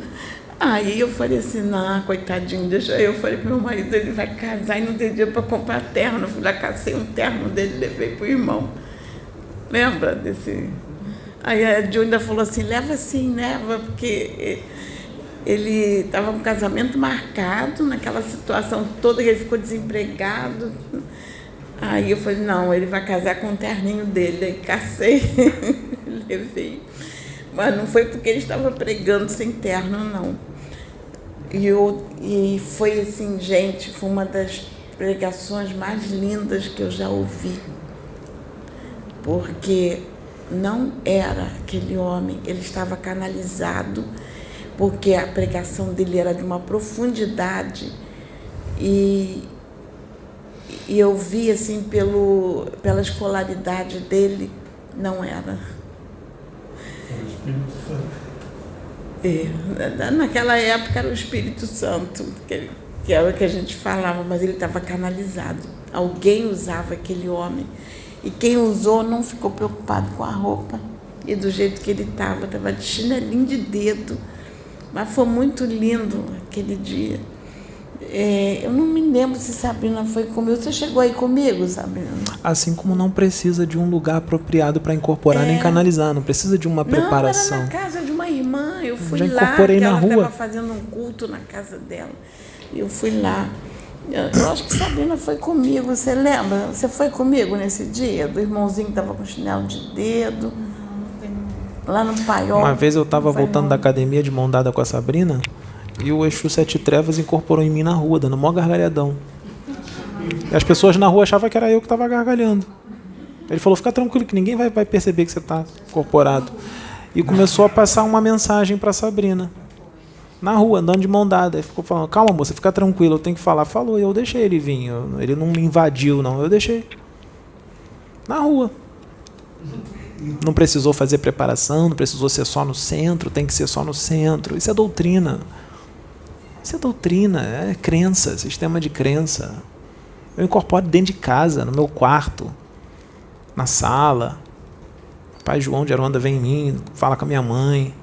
Aí eu falei assim, não, coitadinho, deixa eu. falei pro meu marido, ele vai casar e não tem dinheiro para comprar terno. Eu fui lá, cacei um terno dele e levei pro irmão. Lembra desse... Aí a Dilma ainda falou assim, leva sim, leva, porque ele estava com um casamento marcado, naquela situação toda, ele ficou desempregado. Aí eu falei, não, ele vai casar com o terninho dele. Aí cacei, levei. Mas não foi porque ele estava pregando sem terno, não. E foi assim, gente, foi uma das pregações mais lindas que eu já ouvi. Porque não era aquele homem, ele estava canalizado, porque a pregação dele era de uma profundidade e eu vi assim pela escolaridade dele, não era. Naquela época era o Espírito Santo, que era o que a gente falava, mas ele estava canalizado. Alguém usava aquele homem. E quem usou não ficou preocupado com a roupa. E do jeito que ele estava de chinelinho de dedo. Mas foi muito lindo aquele dia. Eu não me lembro se Sabrina foi comigo. Você chegou aí comigo, Sabrina?
Assim como não precisa de um lugar apropriado para incorporar nem canalizar. Não precisa de uma preparação.
Não, era na casa de uma irmã. Eu fui
já
lá,
incorporei na
ela
rua.
estava fazendo um culto na casa dela. Eu fui lá. Eu acho que Sabrina foi comigo, você lembra? Você foi comigo nesse dia? Do irmãozinho que estava com chinelo de dedo, lá no Paiol.
Uma vez eu estava voltando da academia de mão dada com a Sabrina e o Exu Sete Trevas incorporou em mim na rua, dando mó gargalhadão. E as pessoas na rua achavam que era eu que estava gargalhando. Ele falou, fica tranquilo que ninguém vai perceber que você está incorporado. E começou a passar uma mensagem para Sabrina. Na rua, andando de mão dada. Ele ficou falando, calma moça, fica tranquilo, eu tenho que falar. Falou, e eu deixei ele vir. Ele não me invadiu, não. Eu deixei. Na rua. Não precisou fazer preparação, não precisou ser só no centro, tem que ser só no centro. Isso é doutrina. Isso é doutrina, é crença, sistema de crença. Eu incorporo dentro de casa, no meu quarto, na sala. O pai João de Aruanda vem em mim, fala com a minha mãe.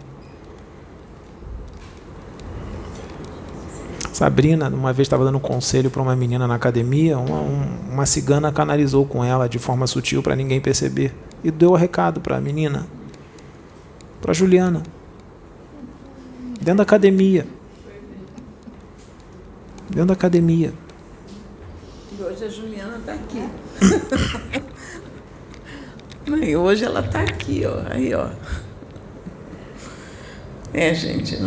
Sabrina, uma vez estava dando conselho para uma menina na academia, uma cigana canalizou com ela de forma sutil para ninguém perceber e deu o recado para a menina, para Juliana, dentro da academia. Dentro da academia.
E hoje a Juliana está aqui. E hoje ela está aqui, ó. Aí, ó. Gente,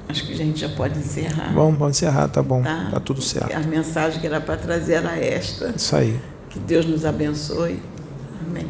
acho que a gente já pode encerrar.
Bom, pode encerrar, tá bom. Tá tudo certo.
A mensagem que era para trazer era esta.
Isso aí.
Que Deus nos abençoe. Amém.